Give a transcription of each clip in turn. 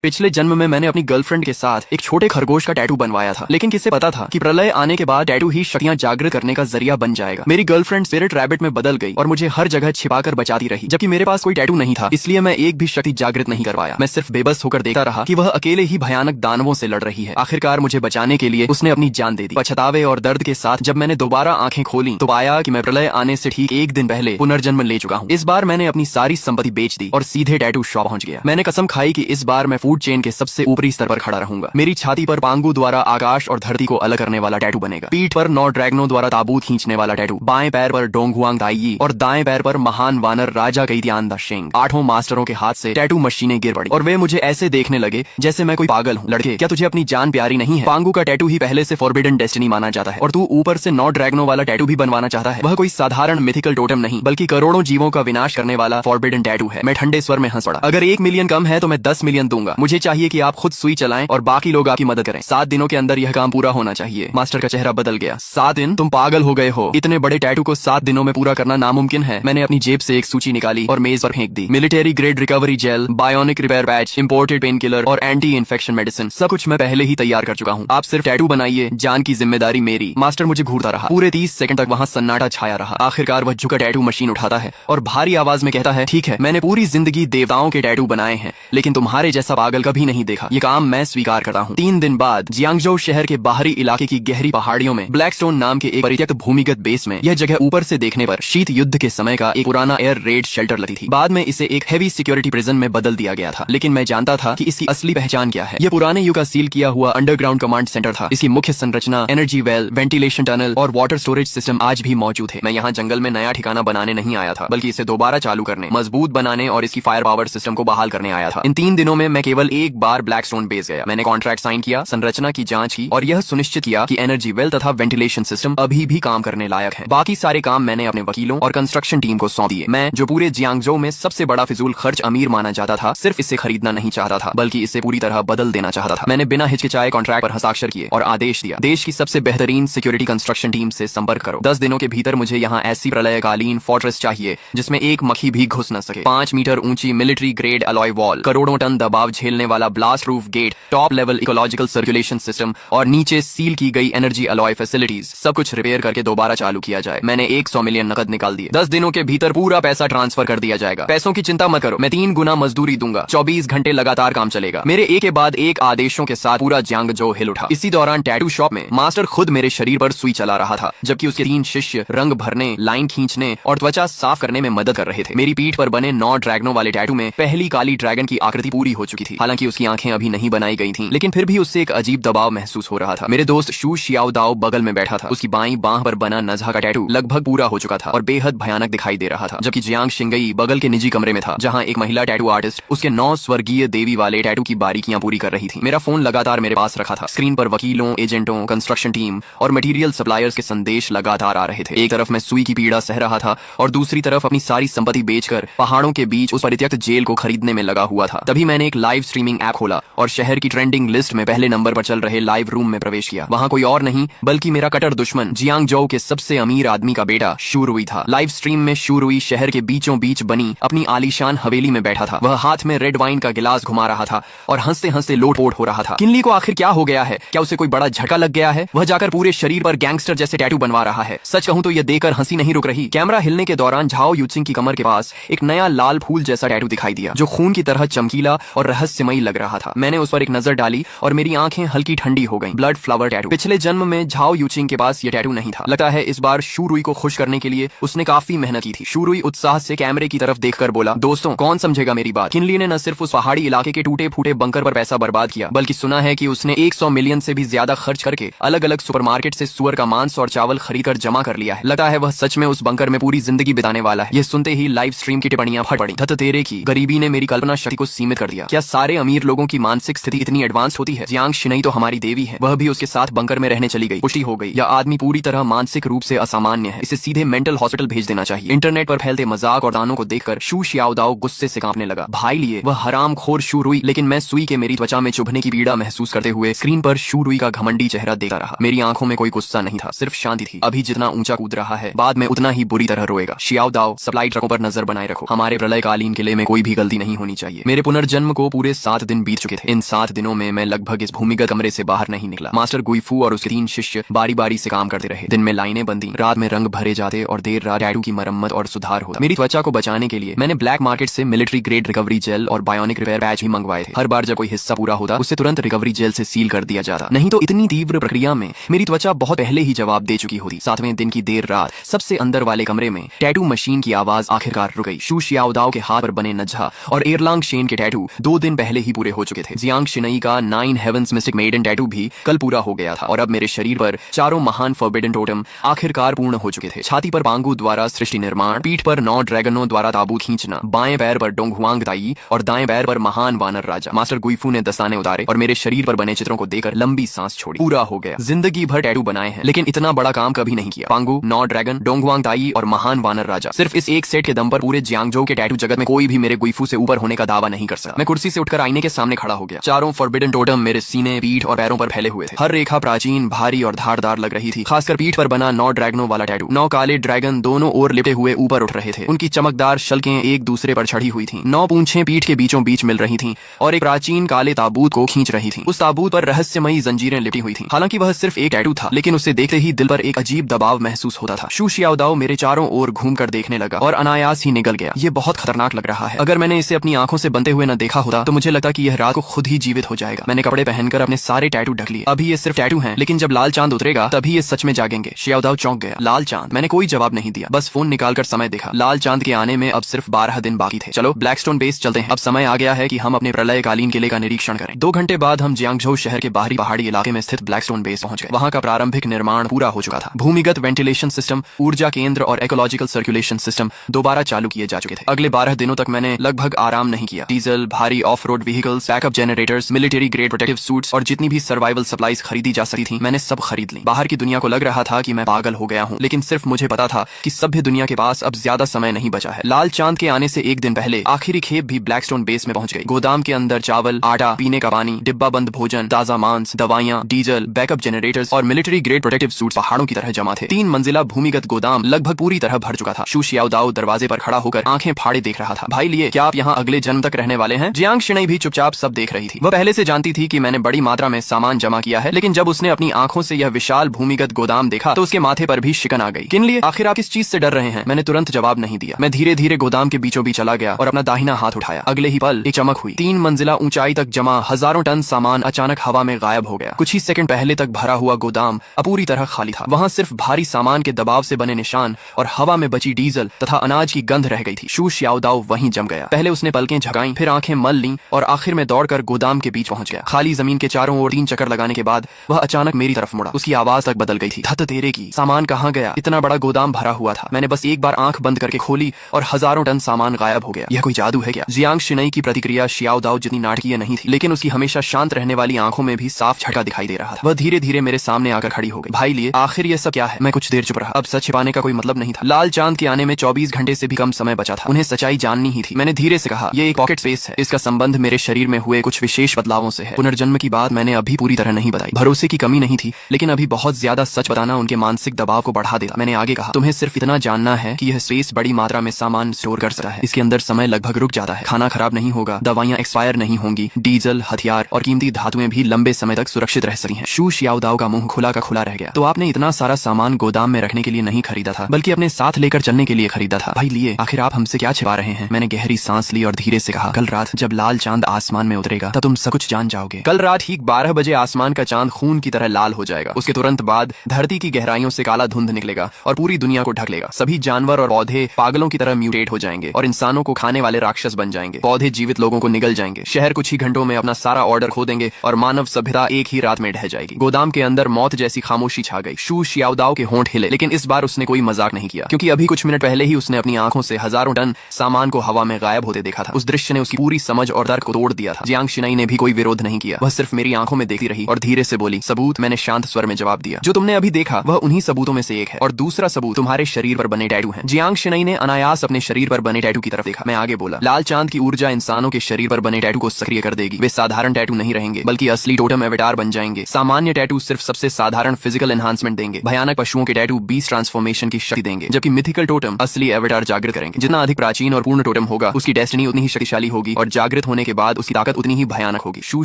पिछले जन्म में मैंने अपनी गर्लफ्रेंड के साथ एक छोटे खरगोश का टैटू बनवाया था, लेकिन किसे पता था कि प्रलय आने के बाद टैटू ही शक्तियां जागृत करने का जरिया बन जाएगा। मेरी गर्लफ्रेंड स्पिरिट रैबिट में बदल गई और मुझे हर जगह छिपाकर बचाती रही, जबकि मेरे पास कोई टैटू नहीं था, इसलिए मैं एक भी शक्ति जागृत नहीं करवाया। मैं सिर्फ बेबस होकर देखता रहा कि वह अकेले ही भयानक दानवों से लड़ रही है। आखिरकार मुझे बचाने के लिए उसने अपनी जान दे दी। पछतावे और दर्द के साथ जब मैंने दोबारा आंखें खोली तो पाया कि मैं प्रलय आने से ठीक एक दिन पहले पुनर्जन्म ले चुका हूँ। इस बार मैंने अपनी सारी संपत्ति बेच दी और सीधे टैटू शॉप पहुंच गया। मैंने कसम खाई कि इस बार मैं फूड चेन के सबसे ऊपरी स्तर पर खड़ा रहूंगा। मेरी छाती पर पांगू द्वारा आकाश और धरती को अलग करने वाला टैटू बनेगा। पीठ पर 9 ड्रैगनों द्वारा ताबूत खींचने वाला टैटू, बाएं पैर पर डोंगहुआंग दाई और दाएं पैर पर महान वानर राजा कैतियान द शेंग। 8 मास्टरों के हाथ से टैटू मशीनें गिर पड़ी और वे मुझे ऐसे देखने लगे जैसे मैं कोई पागल हूँ। लड़के, क्या तुझे अपनी जान प्यारी नहीं है? पांगू का टैटू ही पहले से फॉरबिडन डेस्टिनी माना जाता है और तू ऊपर से 9 ड्रैगनों वाला टैटू भी बनवाना चाहता है। वह कोई साधारण मिथिकल टोटम नहीं, बल्कि करोड़ों जीवों का विनाश करने वाला फॉरबिडन टैटू है। मैं ठंडे स्वर में हंस पड़ा। अगर 1 मिलियन कम है तो मैं 10 मिलियन दूंगा। मुझे चाहिए कि आप खुद सुई चलाएं और बाकी लोग आपकी मदद करें। 7 दिनों के अंदर यह काम पूरा होना चाहिए। मास्टर का चेहरा बदल गया। 7 दिन? तुम पागल हो गए हो। इतने बड़े टैटू को 7 दिनों में पूरा करना नामुमकिन है। मैंने अपनी जेब से एक सूची निकाली और मेज पर फेंक दी। Military grade recovery gel, bionic repair patch, imported painkiller और एंटी इन्फेक्शन मेडिसिन, सब कुछ मैं पहले ही तैयार कर चुका हूँ। आप सिर्फ टैटू बनाइए, जान की जिम्मेदारी मेरी। मास्टर मुझे घूरता रहा। पूरे 30 सेकंड तक वहाँ सन्नाटा छाया रहा। आखिरकार वह झुका टैटू मशीन उठाता है और भारी आवाज में कहता है, ठीक है, मैंने पूरी जिंदगी देवताओं के टैटू बनाए हैं, लेकिन तुम्हारे जैसा पागल कभी नहीं देखा। ये काम मैं स्वीकार करता हूँ। 3 दिन बाद जियांगजो शहर के बाहरी इलाके की गहरी पहाड़ियों में ब्लैकस्टोन नाम के एक परित्यक्त भूमिगत बेस में, यह जगह ऊपर से देखने पर शीत युद्ध के समय का एक पुराना एयर रेड शेल्टर लगती थी। बाद में इसे एक हेवी सिक्योरिटी प्रिजन में बदल दिया गया था, लेकिन मैं जानता था कि इसकी असली पहचान क्या है। यह पुराने युग का सील किया हुआ अंडरग्राउंड कमांड सेंटर था। इसकी मुख्य संरचना, एनर्जी वेल, वेंटिलेशन टनल और वाटर स्टोरेज सिस्टम आज भी मौजूद है। मैं यहाँ जंगल में नया ठिकाना बनाने नहीं आया था, बल्कि इसे दोबारा चालू करने, मजबूत बनाने और इसकी फायर पावर सिस्टम को बहाल करने आया था। इन 3 दिनों में मैं केवल एक बार ब्लैकस्टोन बेस गया। मैंने कॉन्ट्रैक्ट साइन किया, संरचना की जांच की और यह सुनिश्चित किया कि एनर्जी वेल तथा वेंटिलेशन सिस्टम अभी भी काम करने लायक है। बाकी सारे काम मैंने अपने वकीलों और कंस्ट्रक्शन टीम को सौंप दिए। मैं, जो पूरे जियांगजो में सबसे बड़ा फिजूल खर्च अमीर माना जाता था, सिर्फ इसे खरीदना नहीं चाहता था, बल्कि इसे पूरी तरह बदल देना चाहता था। मैंने बिना हिचकिचाए कॉन्ट्रैक्ट पर हस्ताक्षर किए और आदेश दिया, देश की सबसे बेहतरीन सिक्योरिटी कंस्ट्रक्शन टीम से संपर्क करो। 10 दिनों के भीतर मुझे यहाँ ऐसी प्रलयकालीन फोर्ट्रेस चाहिए जिसमें एक मक्खी भी घुस न सके। 5 मीटर ऊंची मिलिट्री ग्रेड अलॉय वॉल, करोड़ों टन दबाव झेलने वाला blast proof gate, top level ecological circulation system और नीचे सील की गई एनर्जी अलॉय फैसिलिटीज, सब कुछ रिपेयर करके दोबारा चालू किया जाए। मैंने 100 मिलियन नकद निकाल दिए। 10 दिनों के भीतर पूरा पैसा ट्रांसफर कर दिया जाएगा। पैसों की चिंता मत करो, मैं 3 गुना मजदूरी दूंगा। 24 घंटे लगातार काम चलेगा। मेरे एक के बाद एक आदेशों के साथ पूरा जियांगजो हिल उठा। इसी दौरान टैटू शॉप में मास्टर खुद मेरे शरीर पर सुई चला रहा था, जबकि उसके 3 शिष्य रंग भरने, लाइन खींचने और त्वचा साफ करने में मदद कर रहे थे। मेरी पीठ पर बने 9 ड्रैगनों वाले टैटू में पहली काली ड्रैगन की आकृति पूरी हो चुकी थी। हालांकि उसकी आंखें अभी नहीं बनाई गई थीं, लेकिन फिर भी उससे एक अजीब दबाव महसूस हो रहा था। मेरे दोस्त शू शियाओ दाओ बगल में बैठा था। उसकी बाईं बांह पर बना नज़ा का टैटू लगभग पूरा हो चुका था और बेहद भयानक दिखाई दे रहा था, जबकि जियांग शिंगई बगल के निजी कमरे में था, जहां एक महिला टैटू आर्टिस्ट उसके 9 स्वर्गीय देवी वाले टैटू की बारीकियां पूरी कर रही थी। मेरा फोन लगातार मेरे पास रखा था। स्क्रीन पर वकीलों, एजेंटों, कंस्ट्रक्शन टीम और मटेरियल सप्लायर्स के संदेश लगातार आ रहे थे। एक तरफ मैं सुई की पीड़ा सह रहा था और दूसरी तरफ अपनी सारी संपत्ति बेचकर पहाड़ों के बीच उस परित्यक्त जेल को खरीदने में लगा हुआ था। तभी मैंने एक लाइव स्ट्रीमिंग ऐप खोला और शहर की ट्रेंडिंग लिस्ट में पहले नंबर पर चल रहे लाइव रूम में प्रवेश किया। वहां कोई और नहीं बल्कि मेरा कट्टर दुश्मन जियांगजो के सबसे अमीर आदमी का बेटा शू रुई था। लाइव स्ट्रीम में शू रुई शहर के बीचों बीच बनी अपनी आलीशान हवेली में बैठा था। वह हाथ में रेड वाइन का गिलास घुमा रहा था और हंसते हंसते लोटपोट हो रहा था। किनली को आखिर क्या हो गया है? क्या उसे कोई बड़ा झटका लग गया है? वह जाकर पूरे शरीर पर गैंगस्टर जैसे टैटू बनवा रहा है। सच कहूं तो यह देखकर हंसी नहीं रुक रही। कैमरा हिलने के दौरान झाओ यूचिंग की कमर के पास एक नया लाल फूल जैसा टैटू दिखाई दिया, जो खून की तरह चमकीला और रहस्यमयी लग रहा था। मैंने उस पर एक नजर डाली और मेरी आंखें हल्की ठंडी हो गईं। Blood flower tattoo. पिछले जन्म में झाओ यूचिंग के पास यह टैटू नहीं था। लगता है इस बार शू रुई को खुश करने के लिए उसने काफी मेहनत की थी। शू रुई उत्साह से कैमरे की तरफ देखकर बोला, दोस्तों, कौन समझेगा मेरी बात? किनली ने न सिर्फ उस पहाड़ी इलाके के टूटे फूटे बंकर पर पैसा बर्बाद किया, बल्कि सुना है कि उसने 100 मिलियन से भी ज्यादा खर्च करके अलग अलग सुपरमार्केट से सुअर का मांस और चावल खरीदकर जमा कर लिया है। लगता है वह सच में उस बंकर में पूरी जिंदगी बिताने वाला है। यह सुनते ही लाइव स्ट्रीम की टिप्पणियां फट पड़ी। धत तेरे की, गरीबी ने मेरी कल्पना शक्ति को सीमित कर दिया। क्या सारे अमीर लोगों की मानसिक स्थिति इतनी एडवांस होती है? जियांग शिनई तो हमारी देवी है, वह भी उसके साथ बंकर में रहने चली गई। पुष्टि हो गई, यह आदमी पूरी तरह मानसिक रूप से असामान्य है। इसे सीधे मेंटल हॉस्पिटल भेज देना चाहिए। इंटरनेट पर फैलते मजाक और दानों को देखकर शू शियाओ दाओ गुस्से से कांपने लगा। भाई लिए वह हरामखोर शू रुई। लेकिन मैं सुई के मेरी त्वचा में चुभने की पीड़ा महसूस करते हुए स्क्रीन पर शू रुई का घमंडी चेहरा देखता रहा। मेरी आंखों में कोई गुस्सा नहीं था, सिर्फ शांति थी। अभी जितना ऊंचा कूद रहा है, बाद में उतना ही बुरी तरह रोएगा। शियाओ दाओ, सप्लाई ट्रकों पर नजर बनाए रखो। हमारे प्रलयकालीन किले में कोई भी गलती नहीं होनी चाहिए। मेरे पुनर्जन्म को पूरे 7 दिन बीत चुके थे। इन 7 दिनों में मैं लगभग इस भूमिगत कमरे से बाहर नहीं निकला। मास्टर गुइफू और उसके 3 शिष्य बारी बारी से काम करते रहे। दिन में लाइनें बंधी, रात में रंग भरे जाते और देर रात टैटू की मरम्मत और सुधार होता। मेरी त्वचा को बचाने के लिए मैंने ब्लैक मार्केट से मिलिट्री ग्रेड रिकवरी जेल और बायोनिक रिपेयर पैच भी मंगवाए थे। हर बार जब कोई हिस्सा पूरा होता उसे तुरंत रिकवरी जेल से सील कर दिया जाता, नहीं तो इतनी तीव्र प्रक्रिया में मेरी त्वचा बहुत पहले ही जवाब दे चुकी होती। 7वें दिन की देर रात सबसे अंदर वाले कमरे में टैटू मशीन की आवाज आखिरकार रुक गई। शू शियाओदाओ के हाथ पर बने नज्हा और एरलांग शेन के टैटू 2 दिन पहले ही पूरे हो चुके थे। जियांग शिनई का 9 हेवंस मिस्टिक मेडन टैटू भी कल पूरा हो गया था और अब मेरे शरीर पर 4 महान फॉरबिडन टोटम आखिरकार पूर्ण हो चुके थे। छाती पर पांगू द्वारा सृष्टि निर्माण, पीठ पर 9 ड्रैगनों द्वारा ताबूत खींचना, बाएं पैर पर डोंगहुआंग ताई और दाएं पैर पर महान वानर राजा। मास्टर गुइफू ने दस्ताने उतारे और मेरे शरीर पर बने चित्रों को देखकर लंबी सांस छोड़ी। पूरा हो गया। जिंदगी भर टैटू बनाए हैं लेकिन इतना बड़ा काम कभी नहीं किया। पांगू, 9 ड्रैगन, डोंगहुआंग ताई और महान वानर राजा, सिर्फ इस एक सेट के दम पर पूरे जियांगजो के टैटू जगत में कोई भी मेरे गुइफू से ऊपर होने का दावा नहीं कर सका। मैं कुर्सी से उठकर आईने के सामने खड़ा हो गया। 4 फॉरबिडन टोटम मेरे सीने, पीठ और पैरों पर फैले हुए थे। हर रेखा प्राचीन, भारी और धारदार लग रही थी। खासकर पीठ पर बना 9 ड्रैगनों वाला टैटू। 9 काले ड्रैगन दोनों ओर लिपटे हुए ऊपर उठ रहे थे। उनकी चमकदार शल्कें एक दूसरे पर चढ़ी हुई थीं। 9 पूंछें पीठ के बीचों बीच मिल रही थीं और एक प्राचीन काले ताबूत को खींच रही थीं। उस ताबूत पर रहस्यमयी जंजीरें लिपटी हुई थीं। हालांकि वह सिर्फ एक टैटू था, लेकिन उसे देखते ही दिल पर एक अजीब दबाव महसूस होता था। शू शियाओदाओ मेरे चारों ओर घूमकर देखने लगा और अनायास ही निगल गया। ये बहुत खतरनाक लग रहा है। अगर मैंने इसे अपनी आंखों से बनते हुए न देखा होता तो मुझे लगता कि यह रात को खुद ही जीवित हो जाएगा। मैंने कपड़े पहनकर अपने सारे टैटू ढक लिए। अभी ये सिर्फ टैटू हैं, लेकिन जब लाल चांद उतरेगा तभी ये सच में जागेंगे। शियाओदाओ चौंक गया। लाल चांद? मैंने कोई जवाब नहीं दिया, बस फोन निकालकर समय देखा। लाल चांद के आने में अब सिर्फ 12 दिन बाकी थे। चलो ब्लैकस्टोन बेस चलते हैं। अब समय आ गया है कि हम अपने प्रलयकालीन किले का निरीक्षण करें। 2 घंटे बाद हम जियांगझोउ शहर के बाहरी पहाड़ी इलाके में स्थित ब्लैकस्टोन बेस पहुंच गए। वहां का प्रारंभिक निर्माण पूरा हो चुका था। भूमिगत वेंटिलेशन सिस्टम, ऊर्जा केंद्र और इकोलॉजिकल सर्कुलेशन सिस्टम दोबारा चालू किए जा चुके थे। अगले 12 दिनों तक मैंने लगभग आराम नहीं किया। डीजल, भारी of road vehicles, backup generators, military grade protective suits और जितनी भी सर्वाइवल सप्लाईज खरीदी जा सकती थी मैंने सब खरीद ली। बाहर की दुनिया को लग रहा था कि मैं पागल हो गया हूँ, लेकिन सिर्फ मुझे पता था कि सभ्य दुनिया के पास अब ज्यादा समय नहीं बचा है। लाल चांद के आने से 1 दिन पहले आखिरी खेप भी ब्लैकस्टोन बेस में पहुंच गई। गोदाम के अंदर चावल, आटा, पीने का पानी, डिब्बा बंद भोजन, ताजा मांस, दवाइयां, डीजल, बैकअप जनरेटर्स और मिलिट्री ग्रेड प्रोटेक्टिव सूट्स पहाड़ों की तरह जमा थे। 3 मंजिला भूमिगत गोदाम लगभग पूरी तरह भर चुका था। शू शियाओदाओ दरवाजे पर खड़ा होकर आंखें फाड़े देख रहा था। भाई लिए, क्या आप यहाँ अगले जन्म तक रहने वाले हैं? जियांग शिनई भी चुपचाप सब देख रही थी। वह पहले से जानती थी कि मैंने बड़ी मात्रा में सामान जमा किया है, लेकिन जब उसने अपनी आंखों से यह विशाल भूमिगत गोदाम देखा तो उसके माथे पर भी शिकन आ गई। किन लिए? आखिर आप किस चीज से डर रहे हैं? मैंने तुरंत जवाब नहीं दिया। मैं धीरे धीरे गोदाम के बीचों बीच चला गया और अपना दाहिना हाथ उठाया। अगले ही पल एक चमक हुई। 3 मंजिला ऊंचाई तक जमा हजारों टन सामान अचानक हवा में गायब हो गया। कुछ ही सेकंड पहले तक भरा हुआ गोदाम अब पूरी तरह खाली था। वहां सिर्फ भारी सामान के दबाव से बने निशान और हवा में बची डीजल तथा अनाज की गंध रह गई थी। शू शियाओदाओ वहीं जम गया। पहले उसने पलकें झकाईं, फिर आंखें मल लीं और आखिर में दौड़कर गोदाम के बीच पहुंच गया। खाली जमीन के चारों ओर 3 चक्कर लगाने के बाद वह अचानक मेरी तरफ मुड़ा। उसकी आवाज तक बदल गई थी। धत तेरे की, सामान कहाँ गया? इतना बड़ा गोदाम भरा हुआ था। मैंने बस एक बार आंख बंद करके खोली और हजारों टन सामान गायब हो गया। यह कोई जादू है क्या? जियांग शिनई की प्रतिक्रिया शियाओदाओ जितनी नाटकीय नहीं थी, लेकिन उसकी हमेशा शांत रहने वाली आंखों में भी साफ झटका दिखाई दे रहा था। वह धीरे धीरे मेरे सामने आकर खड़ी हो गई। भाई लिए, आखिर ये सब क्या है? मैं कुछ देर चुप रहा। अब सच छिपाने का कोई मतलब नहीं था। लाल चांद के आने में 24 घंटे से भी कम समय बचा था। उन्हें सच्चाई जाननी ही थी। मैंने धीरे से कहा, यह एक पॉकेट स्पेस है। इसका संबंध मेरे शरीर में हुए कुछ विशेष बदलावों से है। पुनर्जन्म की बात मैंने अभी पूरी तरह नहीं बताई। भरोसे की कमी नहीं थी, लेकिन अभी बहुत ज्यादा सच बताना उनके मानसिक दबाव को बढ़ा देता। मैंने आगे कहा, तुम्हें सिर्फ इतना जानना है कि यह स्पेस बड़ी मात्रा में सामान स्टोर कर सकता है। इसके अंदर समय लगभग रुक जाता है। खाना खराब नहीं होगा, दवाइयां एक्सपायर नहीं होंगी, डीजल, हथियार और कीमती धातुएं भी लंबे समय तक सुरक्षित रह सकती हैं। शू शियाओदाओ का मुंह खुला का खुला रह गया। तो आपने इतना सारा सामान गोदाम में रखने के लिए नहीं खरीदा था, बल्कि अपने साथ लेकर चलने के लिए खरीदा था। भाई लिए, आखिर आप हमसे क्या छिपा रहे हैं? मैंने गहरी सांस ली और धीरे से कहा, कल रात जब लाल चांद आसमान में उतरेगा तब तुम सब कुछ जान जाओगे। कल रात ठीक 12 बजे आसमान का चांद खून की तरह लाल हो जाएगा। उसके तुरंत बाद धरती की गहराइयों से काला धुंध निकलेगा और पूरी दुनिया को ढक लेगा। सभी जानवर और पौधे पागलों की तरह म्यूटेट हो जाएंगे और इंसानों को खाने वाले राक्षस बन जाएंगे। पौधे जीवित लोगों को निगल जाएंगे। शहर कुछ ही घंटों में अपना सारा ऑर्डर खो देंगे और मानव सभ्यता एक ही रात में ढह जाएगी। गोदाम के अंदर मौत जैसी खामोशी छा गई। शू शियाओदाओ के होंठ हिले, लेकिन इस बार उसने कोई मजाक नहीं किया, क्योंकि अभी कुछ मिनट पहले ही उसने अपनी आंखों से हजारों टन सामान को हवा में गायब होते देखा था। उस दृश्य ने उसकी पूरी समझ और तर्क को तोड़ दिया था। जियांग शिनई ने भी कोई विरोध नहीं किया। वह सिर्फ मेरी आंखों में देखती रही और धीरे से बोली, सबूत? मैंने शांत स्वर में जवाब दिया, जो तुमने अभी देखा वह उन्हीं सबूतों में से एक है और दूसरा सबूत तुम्हारे शरीर पर बने टैटू हैं। जियांग शिनई ने अनायास अपने शरीर पर बने टैटू की तरफ देखा। मैं आगे बोला, लाल चांद की ऊर्जा इंसानों के शरीर पर बने टैटू को सक्रिय कर देगी। वे साधारण टैटू नहीं रहेंगे, बल्कि असली टोटम एवेटार बन जाएंगे। सामान्य टैटू सिर्फ सबसे साधारण फिजिकल एनहांसमेंट देंगे। भयानक पशुओं के टैटू बीस्ट ट्रांसफॉर्मेशन की शक्ति देंगे, जबकि मिथिकल टोटम असली एवेटार जागृत करेंगे। जितना अधिक प्राचीन और पूर्ण टोटम होगा, उसकी डेस्टिनी उतनी ही शक्तिशाली होगी और जागृत होने होने के बाद उसकी ताकत उतनी ही भयानक होगी। शू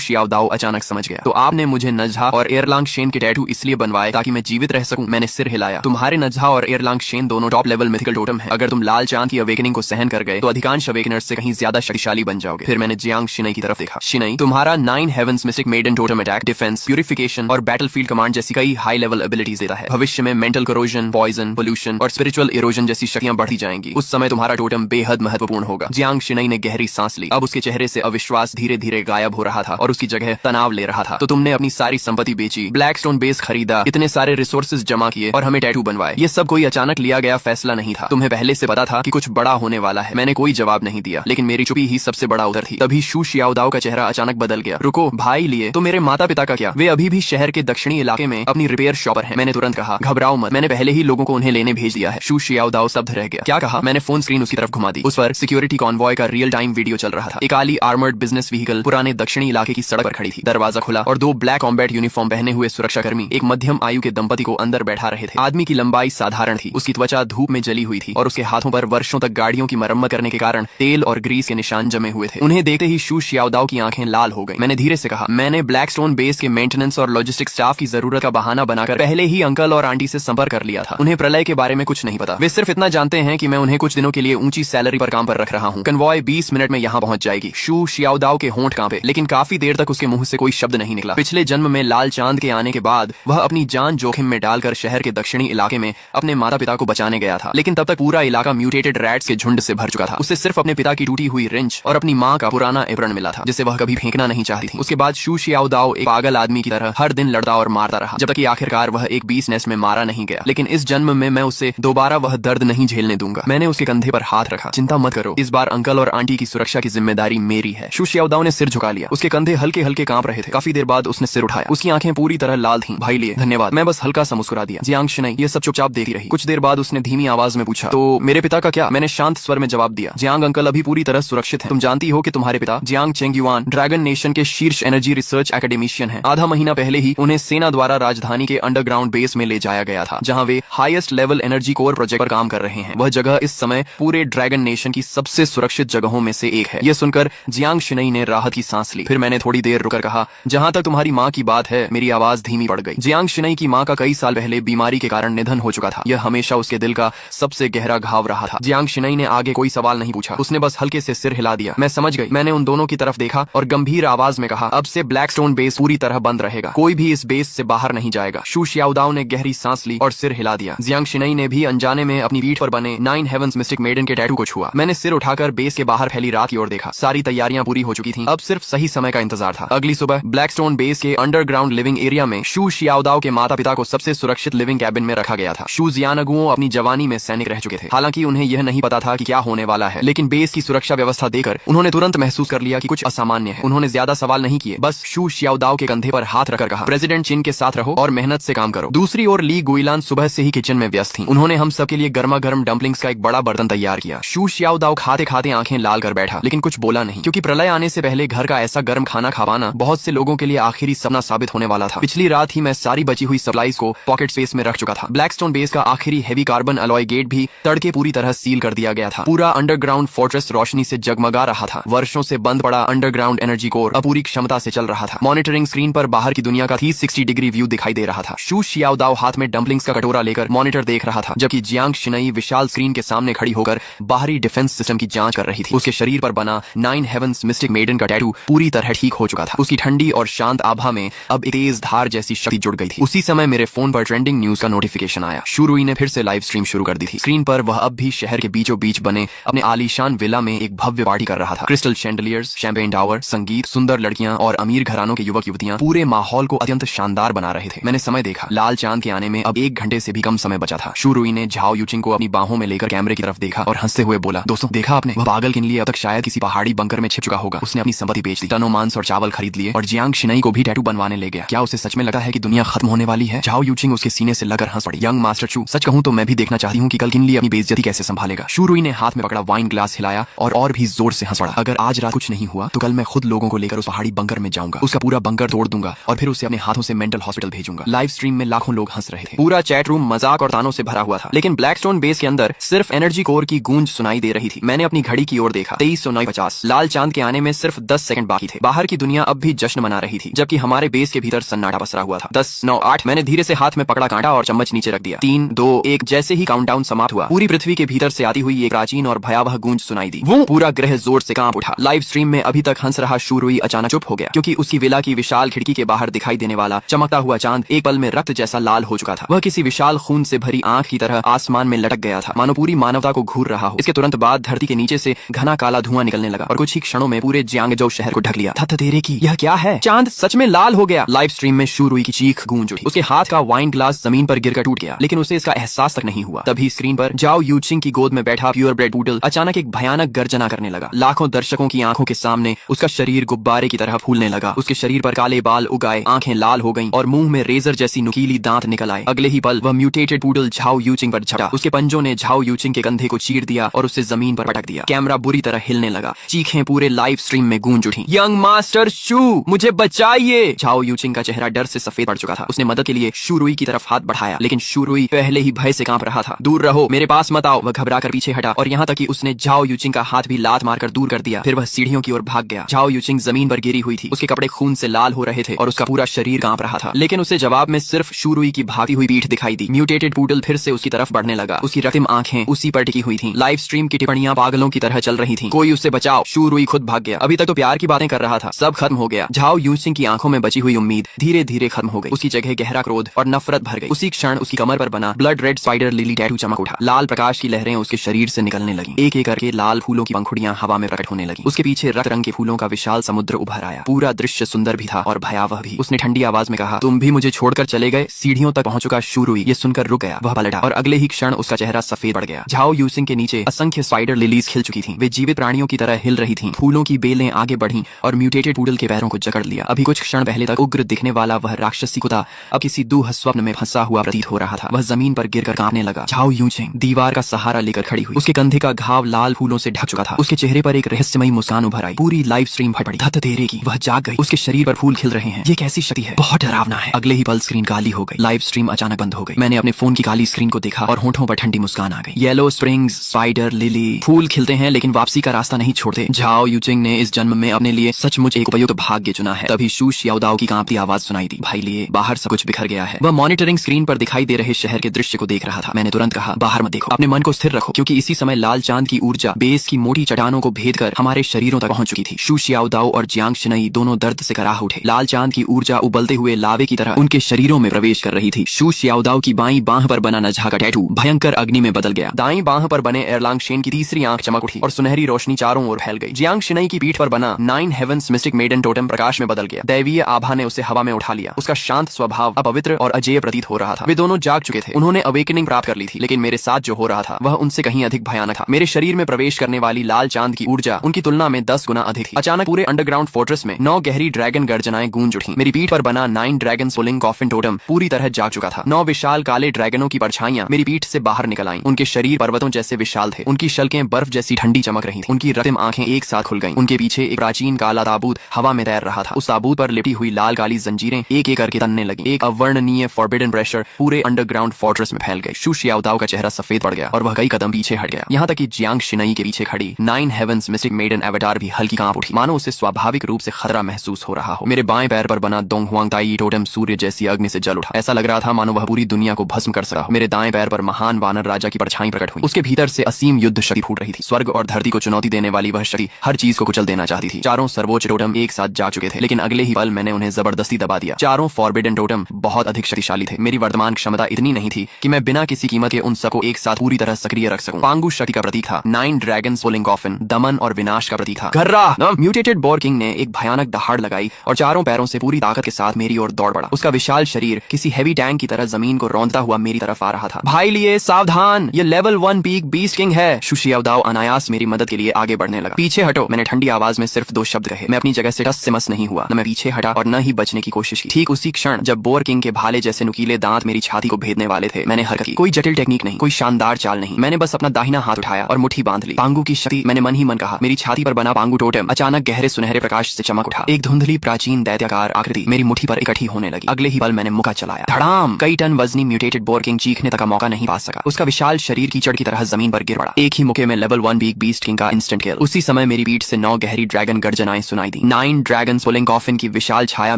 शियाओदाओ अचानक समझ गया, तो आपने मुझे नजहा और एयरलांग शेन के टैटू इसलिए बनवाए ताकि मैं जीवित रह सकूं। मैंने सिर हिलाया। तुम्हारे नजहा और एयरलांग शेन दोनों टॉप लेवल मिथिकल टोटम है। अगर तुम लाल चांद की अवेकनिंग को सहन कर गए तो अधिकांश अवेकनर्स से कहीं ज्यादा शक्तिशाली बन जाओगे। फिर मैंने जियांग शिनई की तरफ देखा। शिनई, तुम्हारा 9 heavens mystic maiden totem attack, defence, purification और बैटलफील्ड कमांड जैसी कई हाई लेवल एबिलिटीज देता है। भविष्य में मेंटल करोजन, पॉइजन, पोल्यूशन और स्पिरिचुअल इरोजन जैसी शक्तियां बढ़ती जाएंगी। उस समय तुम्हारा टोटम बेहद महत्वपूर्ण होगा। जियांग शिनई ने गहरी सांस ली। अब उसके चेहरे से अविश्वास धीरे धीरे गायब हो रहा था और उसकी जगह तनाव ले रहा था। तो तुमने अपनी सारी संपत्ति बेची, ब्लैकस्टोन बेस खरीदा, इतने सारे रिसोर्सेज जमा किए और हमें टैटू बनवाए। ये सब कोई अचानक लिया गया फैसला नहीं था। तुम्हें पहले से पता था कि कुछ बड़ा होने वाला है। मैंने कोई जवाब नहीं दिया, लेकिन मेरी चुप्पी ही सबसे बड़ा उत्तर थी। तभी शू शियाओदाओ का चेहरा अचानक बदल गया। रुको भाई, लिए तो मेरे माता पिता का क्या? वे अभी भी शहर के दक्षिणी इलाके में अपनी रिपेयर शॉपर हैं। मैंने तुरंत कहा, घबराओ मत, मैंने पहले ही लोगों को उन्हें लेने भेज दिया है। शू शियाओदाओ स्तब्ध रह गया। क्या कहा? मैंने फोन स्क्रीन उसकी तरफ घुमा दी। उस पर सिक्योरिटी कॉन्वॉय का रियल टाइम वीडियो चल रहा था। एक काली आर्मर्ड बिजनेस व्हीकल पुराने दक्षिणी इलाके की सड़क पर खड़ी थी। दरवाजा खुला और 2 ब्लैक कॉम्बैट यूनिफॉर्म पहने हुए सुरक्षाकर्मी एक मध्यम आयु के दंपति को अंदर बैठा रहे थे। आदमी की लंबाई साधारण थी, उसकी त्वचा धूप में जली हुई थी और उसके हाथों पर वर्षों तक गाड़ियों की मरम्मत करने के कारण तेल और ग्रीस के निशान जमे हुए थे। उन्हें देखते ही शू शियाओदाओ की आंखें लाल हो गईं। मैंने धीरे से कहा, मैंने ब्लैकस्टोन बेस के मेंटेनेंस और लॉजिस्टिक स्टाफ की जरूरत का बहाना बनाकर पहले ही अंकल और आंटी से संपर्क कर लिया था। उन्हें प्रलय के बारे में कुछ नहीं पता। वे सिर्फ इतना जानते हैं कि मैं उन्हें कुछ दिनों के लिए ऊंची सैलरी पर काम पर रख रहा हूँ। कन्वॉय 20 मिनट में यहाँ पहुंच जाएगी। शू शियाओदाओ के होंठ कांपे, लेकिन काफी देर तक उसके मुंह से कोई शब्द नहीं निकला। पिछले जन्म में लाल चांद के आने के बाद वह अपनी जान जोखिम में डालकर शहर के दक्षिणी इलाके में अपने माता पिता को बचाने गया था, लेकिन तब तक पूरा इलाका म्यूटेटेड रैट्स के झुंड से भर चुका था। उसे सिर्फ अपने पिता की टूटी हुई रिंच और अपनी माँ का पुराना एप्रन मिला था, जिसे वह कभी फेंकना नहीं चाहती थी। उसके बाद शू शियाओदाओ एक पागल आदमी की तरह हर दिन लड़ता और मारता रहा, जब तक कि आखिरकार वह एक बीस नेस्ट में मारा नहीं गया। लेकिन इस जन्म में मैं उसे दोबारा वह दर्द नहीं झेलने दूंगा। मैंने उसके कंधे पर हाथ रखा। चिंता मत करो, इस बार अंकल और आंटी की सुरक्षा की जिम्मेदारी मेरी है। शू शियाओदाओ ने सिर झुका लिया। उसके कंधे हल्के हल्के कांप रहे थे। काफी देर बाद उसने सिर उठाया। उसकी आंखें पूरी तरह लाल थीं। भाई लिए धन्यवाद। मैं बस हल्का सा मुस्कुरा दिया। जियांग शिनई ये सब चुपचाप देखती रही। कुछ देर बाद उसने धीमी आवाज में पूछा, तो मेरे पिता का क्या? मैंने शांत स्वर में जवाब दिया, जियांग अंकल अभी पूरी तरह सुरक्षित हैं। तुम जानती हो कि तुम्हारे पिता जियांग चेंगयुआन ड्रैगन नेशन के शीर्ष एनर्जी रिसर्च एकेडमिशियन हैं। आधा महीना पहले ही उन्हें सेना द्वारा राजधानी के अंडरग्राउंड बेस में ले जाया गया था, जहां वे highest level energy core project पर काम कर रहे हैं। वह जगह इस समय पूरे ड्रैगन नेशन की सबसे सुरक्षित जगहों में से एक है। यह सुनकर जियांग शिनई ने राहत की सांस ली। फिर मैंने थोड़ी देर रुकर कहा, जहां तक तुम्हारी माँ की बात है, मेरी आवाज धीमी पड़ गई। जियांग शिनई की माँ का कई साल पहले बीमारी के कारण निधन हो चुका था। यह हमेशा उसके दिल का सबसे गहरा घाव रहा था। जियांग शिनई ने आगे कोई सवाल नहीं पूछा। उसने बस हल्के से सिर हिला दिया। मैं समझ गई। मैंने उन दोनों की तरफ देखा और गंभीर आवाज में कहा, अब से ब्लैकस्टोन बेस पूरी तरह बंद रहेगा। कोई भी इस बेस से बाहर नहीं जाएगा। शू शियाओदाओ ने गहरी सांस ली और सिर हिला दिया। जियांग शिनई ने भी अनजाने में अपनी पीठ पर बने 9 हेवंस मिस्टिक मेडन के टैटू को छुआ। मैंने सिर उठाकर बेस के बाहर फैली रात की ओर देखा। सारी तैयारियां पूरी हो चुकी थीं। अब सिर्फ सही समय का इंतजार था। अगली सुबह ब्लैकस्टोन बेस के अंडरग्राउंड लिविंग एरिया में शू शियाओदाओ के माता पिता को सबसे सुरक्षित लिविंग कैबिन में रखा गया था। शू जियानगुओ अपनी जवानी में सैनिक रह चुके थे। हालांकि उन्हें यह नहीं पता था कि क्या होने वाला है, लेकिन बेस की सुरक्षा व्यवस्था देकर उन्होंने तुरंत महसूस कर लिया कि कुछ असामान्य है। उन्होंने ज्यादा सवाल नहीं किए, बस शू शियाओदाओ के कंधे पर हाथ रखकर कहा, प्रेसिडेंट चिन के साथ रहो और मेहनत से काम करो। दूसरी ओर ली गुइलान सुबह से ही किचन में व्यस्त थी। उन्होंने हम सबके लिए गर्मा गर्म डम्पलिंग्स का एक बड़ा बर्तन तैयार किया। शू शियाओदाओ खाते खाते आंखें लाल कर बैठा, लेकिन कुछ बोला नहीं, क्योंकि प्रलय आने से पहले घर का ऐसा गर्म खाना खावाना बहुत से लोगों के लिए आखिरी सपना साबित होने वाला था। पिछली रात ही मैं सारी बची हुई सप्लाईज को पॉकेट स्पेस में रख चुका था। ब्लैकस्टोन बेस का आखिरी हेवी कार्बन अलॉय गेट भी तड़के पूरी तरह सील कर दिया गया था। पूरा अंडरग्राउंड फोर्ट्रेस रोशनी से जगमगा रहा था। वर्षों से बंद पड़ा अंडरग्राउंड एनर्जी कोर अब पूरी क्षमता से चल रहा था। मॉनिटरिंग स्क्रीन पर बाहर की दुनिया का 360 डिग्री व्यू दिखाई दे रहा था। शू शियाओदाओ हाथ में डम्पलिंग्स का कटोरा लेकर मॉनिटर देख रहा था, जबकि जियांग शिनई विशाल स्क्रीन के सामने खड़ी होकर बाहरी डिफेंस सिस्टम की जांच कर रही थी। उसके शरीर पर बना 9 हेवंस मिस्टिक मेडन का टैटू पूरी तरह ठीक हो चुका था। उसकी ठंडी और शांत आभा में अब एक तेज धार जैसी शक्ति जुड़ गई थी। उसी समय मेरे फोन पर ट्रेंडिंग न्यूज का नोटिफिकेशन आया। शू रुई ने फिर से लाइव स्ट्रीम शुरू कर दी थी। स्क्रीन पर वह अब भी शहर के बीचों बीच बने अपने आलीशान विला में एक भव्य पार्टी कर रहा था। क्रिस्टल शैंडलियर्स, शैंपेन टावर, संगीत, सुंदर लड़कियां और अमीर घरानों के युवक युवतियां पूरे माहौल को अत्यंत शानदार बना रहे थे। मैंने समय देखा। लाल चांद के आने में अब 1 घंटे से भी कम समय बचा था। शू रुई ने झाओ यूचिंग को अपनी बाहों में लेकर कैमरे की तरफ देखा और हंसते हुए बोला, दोस्तों देखा आपने, वह पागल के लिए अब तक शायद किसी पहाड़ी बंकर में छिप चुका होगा। उसने अपनी संपत्ति बेच दी, टनों मांस और चावल खरीद लिए और जियांग शिनई को भी टैटू बनवाने ले गया। क्या उसे सच में लगा है कि दुनिया खत्म होने वाली है? झाओ यूचिंग उसके सीने से लगकर हंस पड़ी। यंग मास्टर चू, सच कहूं तो मैं भी देखना चाहती हूं कि कल किनली अपनी बेइज्जती कैसे संभालेगा। शू रुई ने हाथ में पकड़ा वाइन ग्लास हिलाया और भी जोर से हंस पड़ा। अगर आज रात कुछ नहीं हुआ तो कल मैं खुद लोगों को लेकर उस पहाड़ी बंकर में जाऊंगा, उसका पूरा बंकर तोड़ दूंगा और फिर उसे अपने हाथों से मेंटल हॉस्पिटल भेजूंगा। लाइव स्ट्रीम में लाखों लोग हंस रहे थे। पूरा चैट रूम मजाक और तानों से भरा हुआ था, लेकिन ब्लैकस्टोन बेस के अंदर सिर्फ एनर्जी कोर की गूंज सुनाई दे रही थी। मैंने अपनी घड़ी की ओर देखा। 23:49 लाल चांद के आने में सिर्फ 10 सेकंड बाकी थे। बाहर की दुनिया अब भी जश्न मना रही थी, जबकि हमारे बेस के भीतर सन्नाटा पसरा हुआ था। 10, 9, 8। मैंने धीरे से हाथ में पकड़ा कांटा और चम्मच नीचे रख दिया। 3, 2, 1। जैसे ही काउंटडाउन समाप्त हुआ, पूरी पृथ्वी के भीतर से आती हुई एक प्राचीन और भयावह गूंज सुनाई दी। वो पूरा ग्रह जोर से कांप उठा। लाइव स्ट्रीम में अभी तक हंस रहा शूरुई अचानक चुप हो गया, क्योंकि उसकी विला की विशाल खिड़की के बाहर दिखाई देने वाला चमकता हुआ चांद एक पल में रक्त जैसा लाल हो चुका था। वह किसी विशाल खून से भरी आंख की तरह आसमान में लटक गया था, मानो पूरी मानवता को घूर रहा हो। इसके तुरंत बाद धरती के नीचे से घना काला धुआं निकलने लगा और कुछ ही क्षणों में पूरे जियांगजो शहर को ढक लिया। तेरे की यह क्या है? चांद सच में लाल हो गया। लाइव स्ट्रीम में शूरुई की चीख गूंज उठी। उसके हाथ का वाइन ग्लास जमीन पर गिरकर टूट गया, लेकिन उसे इसका एहसास तक नहीं हुआ। तभी स्क्रीन पर जाओ यूचिंग की गोद में बैठा प्योरब्रेड पूडल अचानक एक भयानक गर्जना करने लगा। लाखों दर्शकों की आंखों के सामने उसका शरीर गुब्बारे की तरह फूलने लगा। उसके शरीर पर काले बाल उग आए, आंखें लाल हो गईं और मुंह में रेजर जैसी नुकीली दांत निकल आए। अगले ही पल वह म्यूटेटेड पूडल झाओ यूचिंग पर झपटा। उसके पंजों ने झाओ यूचिंग के कंधे को चीर दिया और उसे जमीन पर पटक दिया। कैमरा बुरी तरह हिलने लगा। चीखें पूरे लाइव स्ट्रीम में गूंज उठी। यंग मास्टर शू, मुझे बचाइए। झाओ यूचिंग का चेहरा डर से सफेद पड़ चुका था। उसने मदद के लिए शूरुई की तरफ हाथ बढ़ाया, लेकिन शूरुई पहले ही भय से कांप रहा था। दूर रहो, मेरे पास मत आओ। वह घबराकर पीछे हटा और यहाँ तक कि उसने झाओ यूचिंग का हाथ भी लात मारकर दूर कर दिया। फिर वह सीढ़ियों की ओर भाग गया। झाओ यूचिंग जमीन पर गिरी हुई थी। उसके कपड़े खून से लाल हो रहे थे और उसका पूरा शरीर कांप रहा था, लेकिन उसे जवाब में सिर्फ शूरुई की भागती हुई पीठ दिखाई दी। म्यूटेटेड पूडल फिर से उसकी तरफ बढ़ने लगा। उसकी रक्तिम आंखें उसी पर टिकी हुई थीं। लाइव स्ट्रीम की टिप्पणियां पागलों की तरह चल रही थीं। कोई उसे बचाओ। शूरुई खुद भाग गया। अभी तक तो प्यार की बातें कर रहा था, सब खत्म हो गया। झाओ यूचिंग की आंखों में बची हुई उम्मीद धीरे धीरे खत्म हो गई। उसकी जगह गहरा क्रोध और नफरत भर गई। उसी क्षण उसकी कमर पर बना blood red spider lily tattoo चमक उठा। लाल प्रकाश की लहरें उसके शरीर से निकलने लगी। एक एक करके लाल फूलों की पंखुड़ियां हवा में प्रकट होने लगी। उसके पीछे रक्त रंग के फूलों का विशाल समुद्र उभर आया। पूरा दृश्य सुंदर भी था और भयावह भी। उसने ठंडी आवाज में कहा, तुम भी मुझे छोड़कर चले गए? सीढ़ियों तक पहुंच चुका शूरुई ये सुनकर रुक गया। वह पलटा और अगले ही क्षण उसका चेहरा सफेद पड़ गया। झाओ यूचिंग के नीचे असंख्य स्पाइडर लिलीज खिल चुकी थीं। वे जीवित प्राणियों की तरह हिल रही थीं। फूलों की बेलें आगे बढ़ीं और म्यूटेटेड पूडल के पैरों को जकड़ लिया। अभी कुछ क्षण पहले तक उग्र दिखने वाला वह राक्षसी कुत्ता अब किसी दूह स्वप्न में फंसा हुआ प्रतीत हो रहा था। वह जमीन पर गिरकर कांपने लगा। झाओ यूचिंग दीवार का सहारा लेकर खड़ी हुई। उसके कंधे का घाव लाल फूलों से ढक चुका था। उसके चेहरे पर एक रहस्यमयी मुस्कान उभर आई। पूरी लाइव स्ट्रीम फट पड़ी। तेरे की वह जाग गई। उसके शरीर पर फूल खिल रहे हैं। ये कैसी शक्ति है? बहुत डरावना है। अगले ही पल स्क्रीन काली हो गई। लाइव स्ट्रीम अचानक बंद हो गई। मैंने अपने फोन की काली स्क्रीन को देखा और होठों पर ठंडी मुस्कान आ गई। येलो स्प्रिंग्स, स्पाइडर, लिली, फूल खिलते हैं लेकिन वापसी का रास्ता नहीं छोड़ते। झाओ यूचिंग ने इस जन्म में अपने लिए सचमुच एक उपयुक्त भाग्य चुना है। तभी शू शियाओदाओ की कांपती आवाज सुनाई दी। भाई लिए बाहर सब कुछ बिखर गया है। वह मॉनिटरिंग स्क्रीन पर दिखाई दे रहे शहर के दृश्य को देख रहा था। मैंने तुरंत कहा, बाहर मत देखो, अपने मन को स्थिर रखो, क्योंकि इसी समय लाल चांद की ऊर्जा बेस की मोटी चट्टानों को भेद कर हमारे शरीरों तक पहुंच चुकी थी। शू शियाओदाओ और जियांग शिनई दोनों दर्द से कराह उठे। लाल चांद की ऊर्जा उबलते हुए लावे की तरह उनके शरीरों में प्रवेश कर रही थी। शू शियाओदाओ की बाईं बांह पर बना नझा का टैटू भयंकर अग्नि में बदल गया। दाईं बांह पर बने एरलांग शेन की तीसरी आंख चमक उठी और सुनहरी रोशनी चारों ओर फैल गई। जियांग शिनई की पीठ पर बना 9 हेवंस मिस्टिक मेडन टोटम प्रकाश में बदल गया। दैवीय आभा ने उसे हवा में उठा लिया। उसका शांत स्वभाव अब पवित्र और अजेय प्रतीत हो रहा था। वे दोनों जाग चुके थे। उन्होंने अवेकनिंग प्राप्त कर ली थी, लेकिन मेरे साथ जो हो रहा था वह उनसे कहीं अधिक भयानक था। मेरे शरीर में प्रवेश करने वाली लाल चांद की ऊर्जा उनकी तुलना में 10 गुना अधिक थी। अचानक पूरे अंडरग्राउंड फोर्ट्रेस में 9 गहरी ड्रैगन गर्जनाएं गूंज उठी। मेरी पीठ पर बना 9 ड्रैगन पुलिंग कॉफिन टोटम पूरी तरह जाग चुका था। 9 विशाल काले ड्रैगनों की परछाइयां मेरी पीठ से बाहर निकल आईं। उनके शरीर पर्वतों जैसे विशाल थे। उनकी शल्कें बर्फ जैसी ठंडी चमक रही थी। उनकी रक्तिम आंखें एक साथ खुल गईं। उनके पीछे एक प्राचीन काला ताबूत हवा में तैर रहा था। उस ताबूत पर लिपटी हुई लाल काली जंजीरें एक एक करके तनने लगी। एक अवर्णनीय फॉरबिडन प्रेशर पूरे अंडरग्राउंड फोर्ट्रेस में फैल गए। शू शियाओदाओ का चेहरा सफेद पड़ गया और वह कई कदम पीछे हट गया। यहाँ तक कि जियांग शिनई के पीछे खड़ी 9 हेवंस मिस्टिक मेडन एवेटार भी हल्की कांप उठी, मानो उसे स्वाभाविक रूप से खतरा महसूस हो रहा हो। मेरे बाएं पैर पर बना दोंगहुआंग ताई टोटम सूर्य जैसी अग्नि से जल उठा। ऐसा लग रहा था मानो वह पूरी दुनिया को भस्म कर सका हो। मेरे दाएं पैर पर महान वानर राजा की परछाई प्रकट हुई। उसके भीतर से असीम युद्ध शक्ति फूट रही थी। स्वर्ग और धरती को चुनौती देने वाली वह शक्ति हर चीज को कुचल देना चाहती थी। चारों सर्वोच्च टोटम एक साथ जाग चुके थे, लेकिन अगले ही पल मैंने उन्हें जबरदस्ती दबा दिया। चारों फॉरबिडन टोटम बहुत अधिक शक्तिशाली थे। मेरी वर्तमान क्षमता इतनी नहीं थी कि मैं बिना किसी कीमत के उन सबको एक साथ पूरी तरह सक्रिय रख सकूं। पांगु शक्ति का प्रतीक था। 9 ड्रैगन पुलिंग कॉफिन दमन और विनाश का प्रतीक था। गर्रा! म्यूटेटेड बोर किंग ने एक भयानक दहाड़ लगाई और चारों पैरों से पूरी ताकत के साथ मेरी ओर दौड़ पड़ा। उसका विशाल शरीर किसी हैवी टैंक की तरह जमीन को रौंदता हुआ मेरी तरफ आ रहा था। भाई लिए सावधान, ये लेवल 1 पीक बीस्ट किंग है। शू शियाओदाओ अनायास मेरी मदद के लिए आगे बढ़ने लगा। पीछे हटो, मैंने ठंडी आवाज में सिर्फ 2 शब्द कहे। मैं अपनी जगह से टस से मस नहीं हुआ। न मैं पीछे हटा और न ही बचने की कोशिश की। ठीक उसी क्षण जब बोर किंग के भाले जैसे नुकीले दांत मेरी छाती को भेदने वाले थे, मैंने हरकत की। कोई जटिल टेक्निक नहीं, कोई शानदार चाल नहीं। मैंने बस अपना दाहिना हाथ उठाया और मुट्ठी बांध ली। पांगु की शक्ति, मैंने मन ही मन कहा। मेरी छाती पर बना पांगु टोटेम अचानक गहरे सुनहरे प्रकाश से चमक उठा। एक धुंधली प्राचीन दैत्याकार आकृति मेरी मुट्ठी पर इकट्ठी होने लगी। अगले ही पल मैंने मुक्का चलाया। धड़ाम! कई टन वजनी म्यूटेटेड बोर किंग चीखने तक का मौका नहीं पा सका। उसका विशाल शरीर कीचड़ की तरह जमीन पर गिर पड़ा। एक ही मुक्के में लेवल 1 पीक बीस्ट किंग का इंस्टेंट किल। उसी समय मेरी बीट से 9 गहरी ड्रैगन गर्जनाएं सुनाई दी। 9 ड्रैगन पुलिंग कॉफिन की विशाल छाया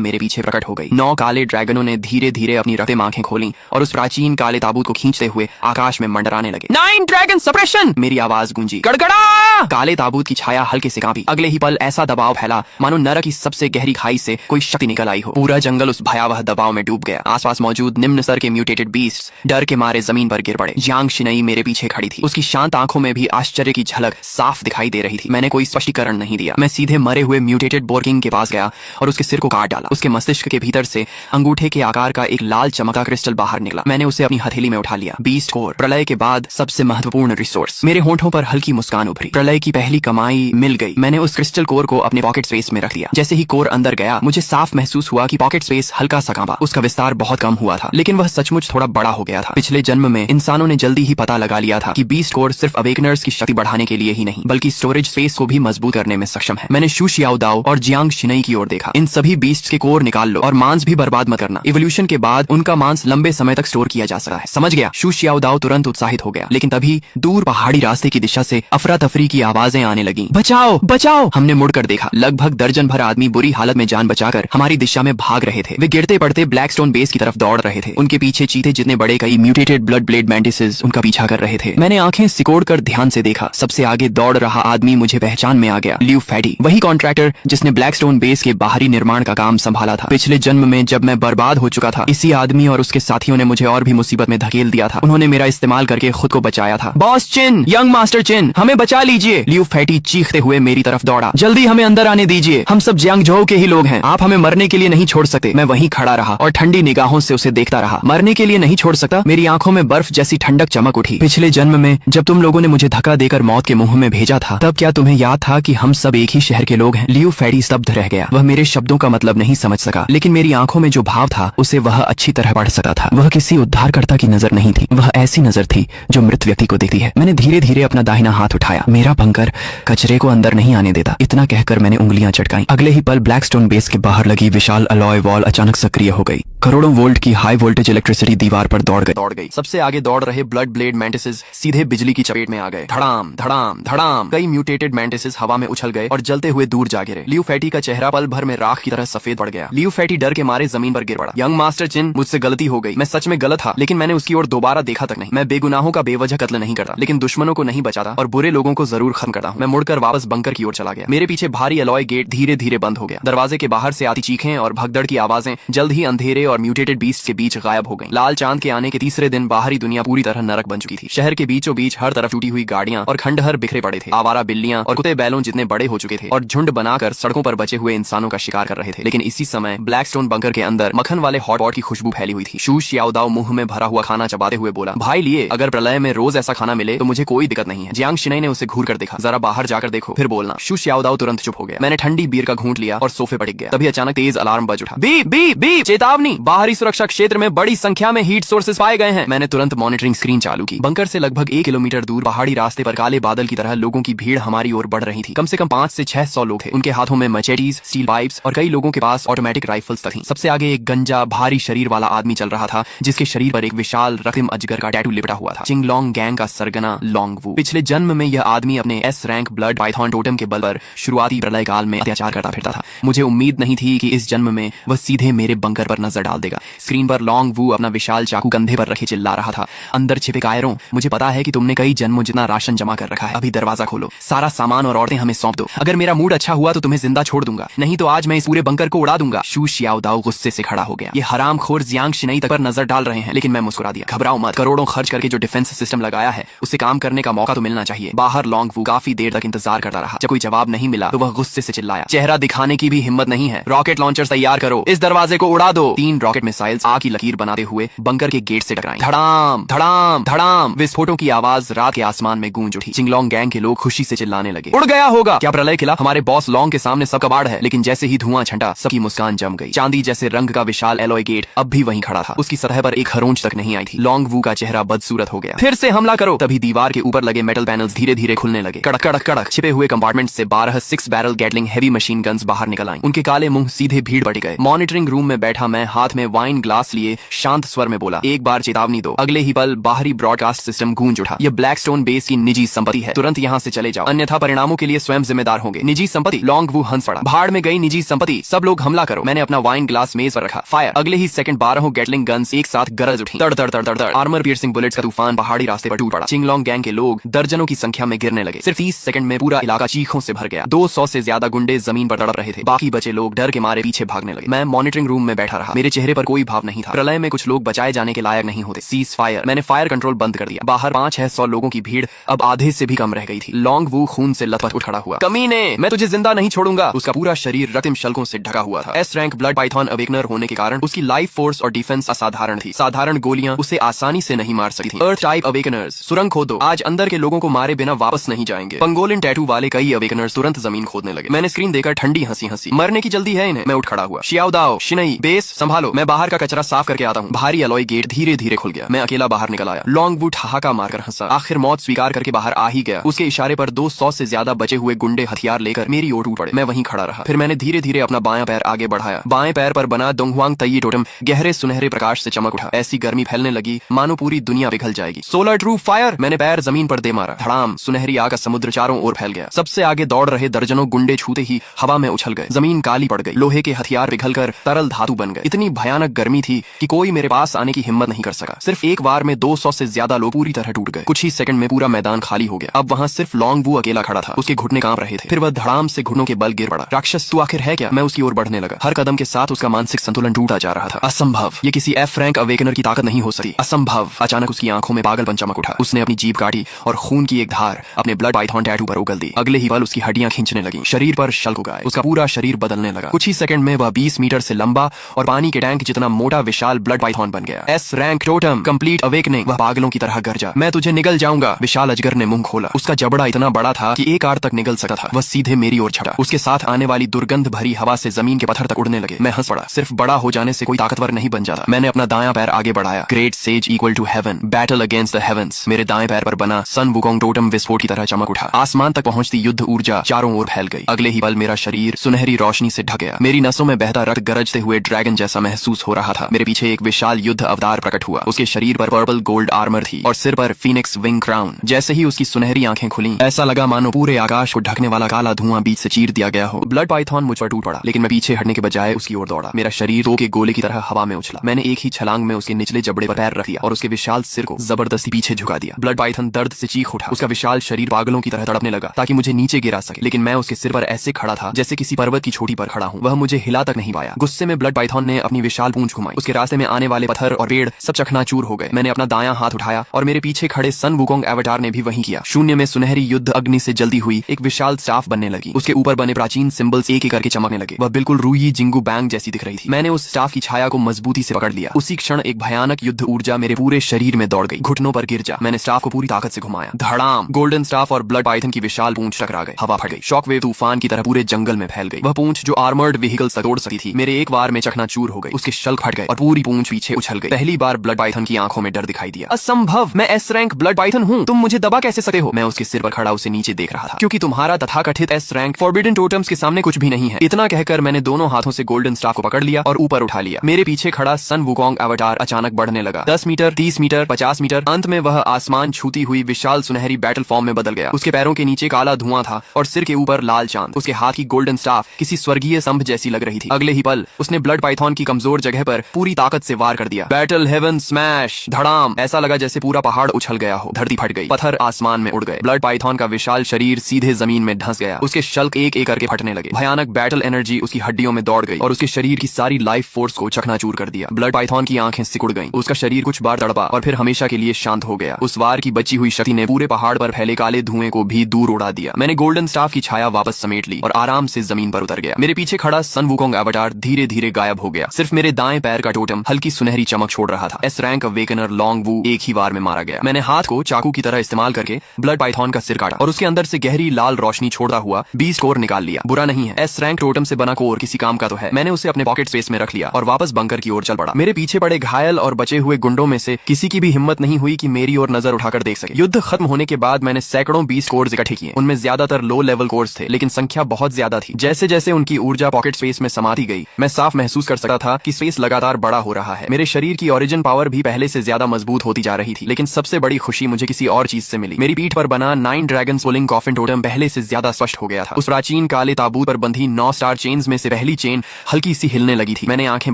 मेरे पीछे प्रकट हो गई। 9 काले ड्रैगनों ने धीरे धीरे अपनी रक्तम आंखें खोली और उस प्राचीन काले ताबूत को खींचते हुए आकाश में मंडराने लगे। 9 ड्रैगन सप्रेशन, मेरी आवाज गूंजी। गड़गड़ा। काले ताबूत की छाया हल्के से कांपी। अगले ही पल ऐसा दबाव फैला मानो नरक की सबसे गहरी खाई से कोई शक्ति निकल आई हो। पूरा जंगल उस भयावह दबाव में डूब गया। आसपास मौजूद निम्न स्तर के म्यूटेटेड बीस्ट्स डर के मारे जमीन पर गिर पड़े। जियांग शिनई मेरे पीछे खड़ी थी। उसकी शांत आंखों में भी आश्चर्य की झलक साफ दिखाई दे रही थी। मैंने कोई स्पष्टीकरण नहीं दिया। मैं सीधे मरे हुए म्यूटेटेड बोरकिंग के पास गया और उसके सिर को काट डाला। उसके मस्तिष्क के भीतर से अंगूठे के आकार का एक लाल चमकता क्रिस्टल बाहर निकला। मैंने उसे अपनी हथेली में उठा लिया। बीस्ट कोर, प्रलय के बाद सबसे महत्वपूर्ण रिसोर्स। मेरे होंठों पर हल्की मुस्कान उभरी। प्रलय की पहली कमाई मिल गई। मैंने उस क्रिस्टल कोर को अपने पॉकेट स्पेस में रख दिया। जैसे ही कोर अंदर गया मुझे साफ महसूस हुआ कि पॉकेट स्पेस हल्का सा कांपा। उसका विस्तार बहुत कम हुआ था, लेकिन वह सचमुच थोड़ा बड़ा हो गया था। पिछले जन्म में इंसानों ने जल्दी ही पता लगा लिया था कि बीस्ट कोर सिर्फ अवेकनर्स की शक्ति बढ़ाने के लिए ही नहीं बल्कि स्टोरेज स्पेस को भी मजबूत करने में सक्षम है। मैंने शू शियाओ दाओ और जियांग शिनई की ओर देखा। इन सभी बीस्ट्स के कोर निकाल लो और मांस भी बर्बाद मत करना। इवोल्यूशन के बाद उनका मांस लंबे समय तक स्टोर किया जा सकता है। समझ गया? शू शियाओ दाओ तुरंत उत्साहित हो गया, लेकिन तभी दूर पहाड़ी रास्ते की दिशा से अफरा तफरी की आवाजें आने लगी। बचाओ बचाओ! हमने मुड़कर देखा। लगभग दर्जन भर आदमी बुरी हालत में जान बचाकर हमारी दिशा में भाग रहे थे। वे गिरते पड़ते ब्लैकस्टोन बेस की तरफ दौड़ रहे थे। उनके पीछे चीते जितने बड़े कई म्यूटेटेड ब्लड ब्लेड मैंटिसेस उनका पीछा कर रहे थे। मैंने आंखें सिकोड़ कर ध्यान से देखा। सबसे आगे दौड़ रहा आदमी मुझे पहचान में आ गया। लियू फैटी, वही कॉन्ट्रैक्टर जिसने ब्लैकस्टोन बेस के बाहरी निर्माण का काम संभाला था। पिछले जन्म में जब मैं बर्बाद हो चुका था, इसी आदमी और उसके साथियों ने मुझे और भी मुसीबत में धकेल दिया था। उन्होंने मेरा इस्तेमाल करके खुद को बचाया था। बॉस चिन, यंग मास्टर चिन, हमें बचा लीजिए! लियू फैटी चीखते हुए मेरी तरफ दौड़ा। जल्दी हमें अंदर आने दीजिए, हम सब जियांगझोउ के ही लोग हैं। आप हमें मरने के लिए नहीं छोड़ सकते। मैं वहीं खड़ा रहा और ठंडी निगाहों से उसे देखता रहा। मरने के लिए नहीं छोड़ सकता? मेरी आंखों में बर्फ जैसी ठंडक चमक उठी। पिछले जन्म में जब तुम लोगों ने मुझे धक्का देकर मौत के मुंह में भेजा था, तब क्या तुम्हें याद था कि हम सब एक ही शहर के लोग हैं? लियू फैटी स्तब्ध रह गया। वह मेरे शब्दों का मतलब नहीं समझ सका, लेकिन मेरी आंखों में जो भाव था उसे वह अच्छी तरह पढ़ सकता था। वह किसी उद्धारकर्ता की नजर नहीं थी, वह ऐसी नजर थी जो मृत व्यक्ति को देखती है। मैंने धीरे धीरे अपना दाहिना हाथ उठाया। मेरा बंकर कचरे को अंदर नहीं आने देता। इतना कहकर मैंने उंगलियां चटकाई। अगले ही पल ब्लैकस्टोन बेस के बाहर लगी विशाल अलॉय वॉल अचानक सक्रिय हो गई। करोड़ों वोल्ट की हाई वोल्टेज इलेक्ट्रिसिटी दीवार पर दौड़ गई। सबसे आगे दौड़ रहे ब्लड ब्लेड मैंटिसेस सीधे बिजली की चपेट में आ गए। धड़ाम धड़ाम धड़ाम! कई म्यूटेटेड मैंटिसेस हवा में उछल गए और जलते हुए दूर जा गिरे। लियू फैटी का चेहरा पल भर में राख की तरह सफेद पड़ गया। लियू फैटी डर के मारे जमीन पर गिर पड़ा। यंग मास्टर चिन, मुझसे गलती हो गई। मैं सच में गलत था, लेकिन मैंने उसकी ओर दोबारा देखा तक नहीं। मैं बेगुनाहों का बेवजह कत्ल नहीं करता, लेकिन दुश्मनों को नहीं बचाता और बुरे लोगों को जरूर खत्म करता हूँ। मैं मुड़कर वापस बंकर की ओर चला गया। मेरे पीछे भारी अलॉय गेट धीरे धीरे बंद हो गया। दरवाजे के बाहर से आती चीखें और भगदड़ की आवाजें जल्द ही अंधेरे और म्यूटेटेड बीस्ट के बीच गायब हो गईं। लाल चांद के आने के तीसरे दिन बाहरी दुनिया पूरी तरह नरक बन चुकी थी। शहर के बीचों बीच हर तरफ टूटी हुई गाड़ियां और खंडहर बिखरे पड़े थे। आवारा बिल्लियां और कुत्ते बैलों जितने बड़े हो चुके थे और झुंड बनाकर सड़कों पर बचे हुए इंसानों का शिकार कर रहे थे। लेकिन इसी समय ब्लैकस्टोन बंकर के अंदर मक्खन वाले हॉट पॉट की खुशबू फैली हुई थी। शू शियाओ दाओ मुंह में भरा हुआ खाना चबाते हुए बोला, भाई लिए, अगर प्रलय में रोज ऐसा खाना मिले तो मुझे कोई दिक्कत नहीं है। जियांग शिनई ने उसे घूर कर देखा। जरा बाहर जाकर देखो, फिर बोलना। शू शियाओ दाओ तुरंत चुप हो गया। मैंने ठंडी बीयर का घूंट लिया और सोफे पर टिक गया। तभी अचानक तेज अलार्म बज उठा। Beep beep beep! चेतावनी, बाहरी सुरक्षा क्षेत्र में बड़ी संख्या में हीट सोर्सेस पाए गए हैं। मैंने तुरंत मॉनिटरिंग स्क्रीन चालू की। बंकर से लगभग 1 किलोमीटर दूर पहाड़ी रास्ते पर काले बादल की तरह लोगों की भीड़ हमारी ओर बढ़ रही थी। कम से कम 500 से 600 लोग थे। उनके हाथों में मचेटीज, स्टील पाइप्स और कई लोगों के पास ऑटोमेटिक राइफल्स थी। सबसे आगे एक गंजा भारी शरीर वाला आदमी चल रहा था, जिसके शरीर पर एक विशाल रक्तम अजगर का टैटू लिपटा हुआ था। चिंगलोंग गैंग का सरगना लोंगवू। पिछले जन्म में यह आदमी अपने S rank blood Python totem के बल पर शुरुआती प्रलय काल में अत्याचार करता फिरता था। मुझे उम्मीद नहीं थी कि इस जन्म में वह सीधे मेरे बंकर पर नजर डाल देगा। स्क्रीन पर लोंगवू अपना विशाल चाकू कंधे पर रखे चिल्ला रहा था, अंदर छिपे कायरों, मुझे पता है कि तुमने कई जन्मों जितना राशन जमा कर रखा है। अभी दरवाजा खोलो, सारा सामान और औरतें हमें सौंप दो। अगर मेरा मूड अच्छा हुआ तो तुम्हें जिंदा छोड़ दूंगा, नहीं तो आज मैं इस पूरे बंकर को उड़ा दूंगा। शू शियाओ दाओ गुस्से से खड़ा हो गया। ये हरामखोर जियांग शिनई तक पर नजर डाल रहे हैं, लेकिन मैं मुस्कुरा दिया। घबराओ मत, करोड़ों खर्च करके जो डिफेंस सिस्टम लगाया है उसे काम करने का मौका तो मिलना चाहिए। बाहर लोंगवू काफी देर तक इंतजार करता रहा। जब कोई जवाब नहीं मिला तो वह गुस्से से चिल्लाया, चेहरा दिखाने की भी हिम्मत नहीं है? रॉकेट लॉन्चर तैयार करो, इस दरवाजे को उड़ा दो। 3 रॉकेट मिसाइल्स आग की लकीर बनाते हुए बंकर के गेट से टकराई। धड़ाम धड़ाम धड़ाम! विस्फोटों की आवाज रात के आसमान में गूंज उठी। चिंगलोंग गैंग के लोग खुशी से चिल्लाने लगे, उड़ गया होगा। क्या प्रलय खिला? हमारे बॉस लोंग के सामने सब कबाड़ है। लेकिन जैसे ही धुआं छंटा, सबकी मुस्कान जम गई। चांदी जैसे रंग का विशाल एलॉय गेट अब भी वहीं खड़ा था। उसकी सतह पर एक खरोंच तक नहीं आई थी। लोंगवू का चेहरा बदसूरत हो गया। फिर से हमला करो। तभी दीवार के ऊपर लगे मेटल पैनल्स धीरे धीरे खुलने लगे। कड़क कड़क कड़क! छिपे हुए कंपार्टमेंट से 12 6 barrel Gatling heavy machine guns बाहर निकल आईं। उनके काले मुंह सीधे भीड़ बढ़ गए। मॉनिटरिंग रूम में बैठा मैं हाथ में वाइन ग्लास लिए शांत स्वर में बोला, एक बार चेतावनी दो। अगले ही पल बाहरी ब्रॉडकास्ट सिस्टम गूंज उठा, यह ब्लैकस्टोन बेस की निजी संपत्ति है, तुरंत यहाँ से चले जाओ, अन्यथा परिणामों के लिए स्वयं जिम्मेदार होंगे। निजी संपत्ति, लॉन्ग वू हंस पड़ा। भाड़ में गई निजी संपत्ति, सब लोग हमला करो। मैंने अपना वाइन ग्लास मेज पर रखा। फायर। अगले ही सेकंड 12 गेटलिंग गन्स एक साथ गरज उठी। तड़ तड़ तड़ तड़ तड़। आर्मर पियर्सिंग बुलेट्स का तूफान पहाड़ी रास्ते पर टूट पड़ा। चिंगलोंग गैंग के लोग दर्जनों की संख्या में गिरने लगे। सिर्फ 30 सेकंड में पूरा इलाका चीखों से भर गया। 200 से ज्यादा गुंडे जमीन पर तड़प रहे थे। बाकी बचे लोग डर के मारे पीछे भागने लगे। मैं मॉनिटरिंग रूम में बैठा रहा। मेरे चेहरे पर कोई भाव नहीं था। प्रलय में कुछ लोग बचाए जाने के लायक नहीं होते। Cease fire. मैंने फायर कंट्रोल बंद कर दिया। बाहर 500-600 लोगों की भीड़ अब आधे से भी कम रह गई थी। लॉन्ग वू खून से लथपथ उठ खड़ा हुआ। कमीने, मैं तुझे जिंदा नहीं छोड़ूंगा। उसका पूरा शरीर रक्तम शल्कों से ढका हुआ था। S rank blood Python awakener होने के कारण उसकी लाइफ फोर्स और डिफेंस असाधारण थी। साधारण गोलियां उसे आसानी से नहीं मार सकती थी। अर्थ टाइप अवेकनर्स, सुरंग खोदो। आज अंदर के लोगों को मारे बिना वापस नहीं जाएंगे। पंगोलिन टैटू वाले कई अवेकनर्स तुरंत जमीन खोदने लगे। मैंने स्क्रीन देखकर ठंडी हंसी हंसी। मरने की जल्दी है इन्हें। मैं उठ खड़ा हुआ। शियाओ दाओ, शिनई, बेस संभालो, मैं बाहर का कचरा साफ करके आता हूँ। भारी अलॉय गेट धीरे धीरे खुल गया। मैं अकेला बाहर निकल आया। लॉन्ग वू ठहाका मारकर हंसा। आखिर मौत स्वीकार करके बाहर आ ही गया। उसके इशारे पर 200 से ज्यादा बचे हुए गुंडे हथियार लेकर मेरी ओर टूट पड़े। मैं वहीं खड़ा रहा। फिर मैंने धीरे धीरे अपना बायां पैर आगे बढ़ाया। बाएं पैर पर बना दोंगहुआंग तई टोटम गहरे सुनहरे प्रकाश से चमक उठा। ऐसी गर्मी फैलने लगी मानो पूरी दुनिया पिघल जाएगी। Solar true fire. मैंने पैर जमीन पर दे मारा। धड़ाम। सुनहरी आग का समुद्र चारों ओर फैल गया। सबसे आगे दौड़ रहे दर्जनों गुंडे छूते ही हवा में उछल गए। जमीन काली पड़ गई। लोहे के हथियार पिघलकर तरल धातु बन गए। इतनी भयानक गर्मी थी कि कोई मेरे पास आने की हिम्मत नहीं कर सका। सिर्फ एक बार में 200 से ज्यादा लोग पूरी तरह टूट गए। कुछ ही सेकंड में पूरा मैदान खाली हो गया। अब वहाँ सिर्फ लॉन्ग वू अकेला खड़ा था। उसके घुटने कांप रहे थे। फिर वह धड़ाम से घुटनों के बल गिर पड़ा। राक्षस, तू आखिर है क्या? मैं उसकी ओर बढ़ने लगा। हर कदम के साथ उसका मानसिक संतुलन टूटा जा रहा था। असंभव, ये किसी एफ रैंक अवेकनर की ताकत नहीं हो सकती। असंभव। अचानक उसकी आंखों में पागलपन चमक उठा। उसने अपनी जीभ काटी और खून की एक धार अपने ब्लड पाइथन टैटू पर उगल दी। अगले ही पल उसकी हड्डियां खींचने लगी। शरीर पर शल्क उगाए। उसका पूरा शरीर बदलने लगा। कुछ ही सेकंड में वह 20 मीटर से लंबा और पानी के टैंक जितना मोटा विशाल ब्लड पाइथन बन गया। S rank totem complete awakening. वह पागलों की तरह गरजा। मैं तुझे निगल जाऊंगा। विशाल अजगर ने मुंह खोला। उसका जबड़ा इतना बड़ा था कि एक आड़ तक निगल सकता था। वह सीधे मेरी ओर झपटा। उसके साथ आने वाली दुर्गंध भरी हवा से जमीन के पत्थर तक उड़ने लगे। मैं हंस पड़ा। सिर्फ बड़ा हो जाने से कोई ताकतवर नहीं बन जाता। मैंने अपना दायां पैर आगे बढ़ाया। Great sage equal to heaven, battle against the heavens. मेरे दाएं पैर पर बना सन वुकोंग टोटम विस्फोट की तरह चमक उठा। आसमान तक पहुंचती युद्ध ऊर्जा चारों ओर फैल गई। अगले ही पल मेरा शरीर सुनहरी रोशनी से ढक गया। मेरी नसों में बहता रक्त गरजते हुए ड्रैगन जैसा महसूस हो रहा था। मेरे पीछे एक विशाल युद्ध अवतार प्रकट हुआ। उसके शरीर पर पर्पल गोल्ड आर्मर थी और सिर पर फीनिक्स विंग क्राउन। जैसे ही उसकी सुनहरी आंखें खुली, ऐसा लगा मानो पूरे आकाश को ढकने वाला काला धुआं बीच से चीर दिया गया हो। ब्लड पाइथन मुझ पर टूट पड़ा, लेकिन मैं पीछे हटने के बजाय उसकी ओर दौड़ा। मेरा शरीर दो के गोले की तरह हवा में उछला। मैंने एक ही छलांग में उसके निचले जबड़े पर पैर रख दिया और उसके विशाल सिर को जबरदस्ती पीछे झुका दिया। ब्लड पाइथन दर्द से चीख उठा। उसका विशाल शरीर पागलों की तरह तड़पने लगा ताकि मुझे नीचे गिरा सके, लेकिन मैं उसके सिर पर ऐसे खड़ा था जैसे किसी पर्वत की चोटी पर खड़ा हूँ। वह मुझे हिला तक नहीं पाया। गुस्से में ब्लड पाइथन ने अपनी विशाल पूंछ घुमाई। उसके रास्ते में आने वाले पत्थर और पेड़ सब चकनाचूर हो गए। मैंने अपना दायां हाथ उठाया और मेरे पीछे खड़े सन वुकोंग एवाटार ने भी वही किया। शून्य में सुनहरी युद्ध अग्नि से जल्दी हुई एक विशाल स्टाफ बनने लगी। उसके ऊपर बने प्राचीन सिंबल्स एक एक करके चमकने लगे। वह बिल्कुल रूई जिंगू बैंग जैसी दिख रही थी। मैंने उस स्टाफ की छाया को मजबूती से पकड़ लिया। उसी क्षण एक भयानक युद्ध ऊर्जा मेरे पूरे शरीर में दौड़ गई। घुटनों पर गिर जा। मैंने स्टाफ को पूरी ताकत से घुमाया। धड़ाम। गोल्डन स्टाफ और ब्लड पाइथन की विशाल पूंछ टकरा गए। हवा फट गई। शॉकवेव तूफान की तरह पूरे जंगल में फैल गई। वह पूंछ जो आर्मर्ड व्हीकल तोड़ सकती थी, मेरे एक बार में चकनाचूर हो गई। उसके शल्क फट गए और पूरी पूंछ पीछे उछल गई। पहली बार ब्लड पाइथन की आंखों में डर दिखाई दिया। असंभव, मैं एस रैंक ब्लड पाइथन हूँ। तुम मुझे दबा कैसे सकते हो? मैं उसके सिर पर खड़ा उसे नीचे देख रहा था। क्योंकि तुम्हारा तथाकथित एस रैंक फॉरबिडन टोटम्स के सामने कुछ भी नहीं है। इतना कहकर मैंने दोनों हाथों से गोल्डन स्टाफ को पकड़ लिया और ऊपर उठा लिया। मेरे पीछे खड़ा सन वुकोंग अवतार अचानक बढ़ने लगा। 10 मीटर, 30 मीटर, 50 मीटर। अंत में वह आसमान छूती हुई विशाल सुनहरी बैटल फॉर्म में बदल गया। उसके पैरों के नीचे काला धुआं था और सिर के ऊपर लाल चांद। उसके हाथ की गोल्डन स्टाफ किसी स्वर्गीय स्तंभ जैसी लग रही थी। अगले ही पल उसने ब्लड पाइथन की कमजोर जगह पर पूरी ताकत से वार कर दिया। Battle heaven smash. धड़ाम। ऐसा लगा जैसे पूरा पहाड़ उछल गया हो। धरती फट गई। पत्थर आसमान में उड़ गए। ब्लड पाइथन का विशाल शरीर सीधे जमीन में धंस गया। उसके शल्क एक एक करके फटने लगे। भयानक बैटल एनर्जी उसकी हड्डियों में दौड़ गई और उसके शरीर की सारी लाइफ फोर्स को चकनाचूर कर दिया। ब्लड पाइथन की आंखें सिकुड़ गईं। उसका शरीर कुछ बार तड़पा और फिर हमेशा के लिए शांत हो गया। उस वार की बची हुई शक्ति ने पूरे पहाड़ पर फैले काले धुएं को भी दूर उड़ा दिया। मैंने गोल्डन स्टाफ की छाया वापस समेट ली और आराम से जमीन पर उतर गया। मेरे पीछे खड़ा सन वुकोंग अवतार धीरे धीरे गायब हो गया। सिर्फ मेरे दाएं पैर का टोटम हल्की सुनहरी चमक छोड़ रहा था। एस रैंक अवेकनर लॉन्ग वू एक ही वार में मारा गया। मैंने हाथ को चाकू की तरह इस्तेमाल करके ब्लड पाइथन का सिर काटा और उसके अंदर से गहरी लाल रोशनी छोड़ता हुआ 20 कोर निकाल लिया। बुरा नहीं है, एस रैंक टोटम से बना कोर किसी काम का तो है। मैंने उसे अपने पॉकेट स्पेस में रख लिया और वापस बंकर की ओर चल पड़ा। मेरे पीछे पड़े घायल और बचे हुए गुंडों में से किसी की भी हिम्मत नहीं हुई कि मेरी ओर नजर उठाकर देख सके। युद्ध खत्म होने के बाद मैंने सैकड़ों 20 कोर्स इकट्ठे किए। उनमें ज्यादातर लो लेवल कोर्स थे, लेकिन संख्या बहुत ज्यादा थी। जैसे जैसे उनकी ऊर्जा पॉकेट स्पेस में समाती गई, मैं साफ महसूस कर सकता था कि स्पेस लगातार बड़ा हो रहा है। मेरे शरीर की ओरिजिन पावर भी पहले से ज्यादा मजबूत होती जा रही थी। लेकिन सबसे बड़ी खुशी मुझे किसी और चीज से मिली। मेरी पीठ पर बना 9 dragon pulling coffin totem totem पहले से ज्यादा स्पष्ट हो गया था। उस प्राचीन काले ताबूत पर बंधी 9 स्टार चेन्स में से पहली चेन हल्की सी हिलने लगी थी। मैंने आंखें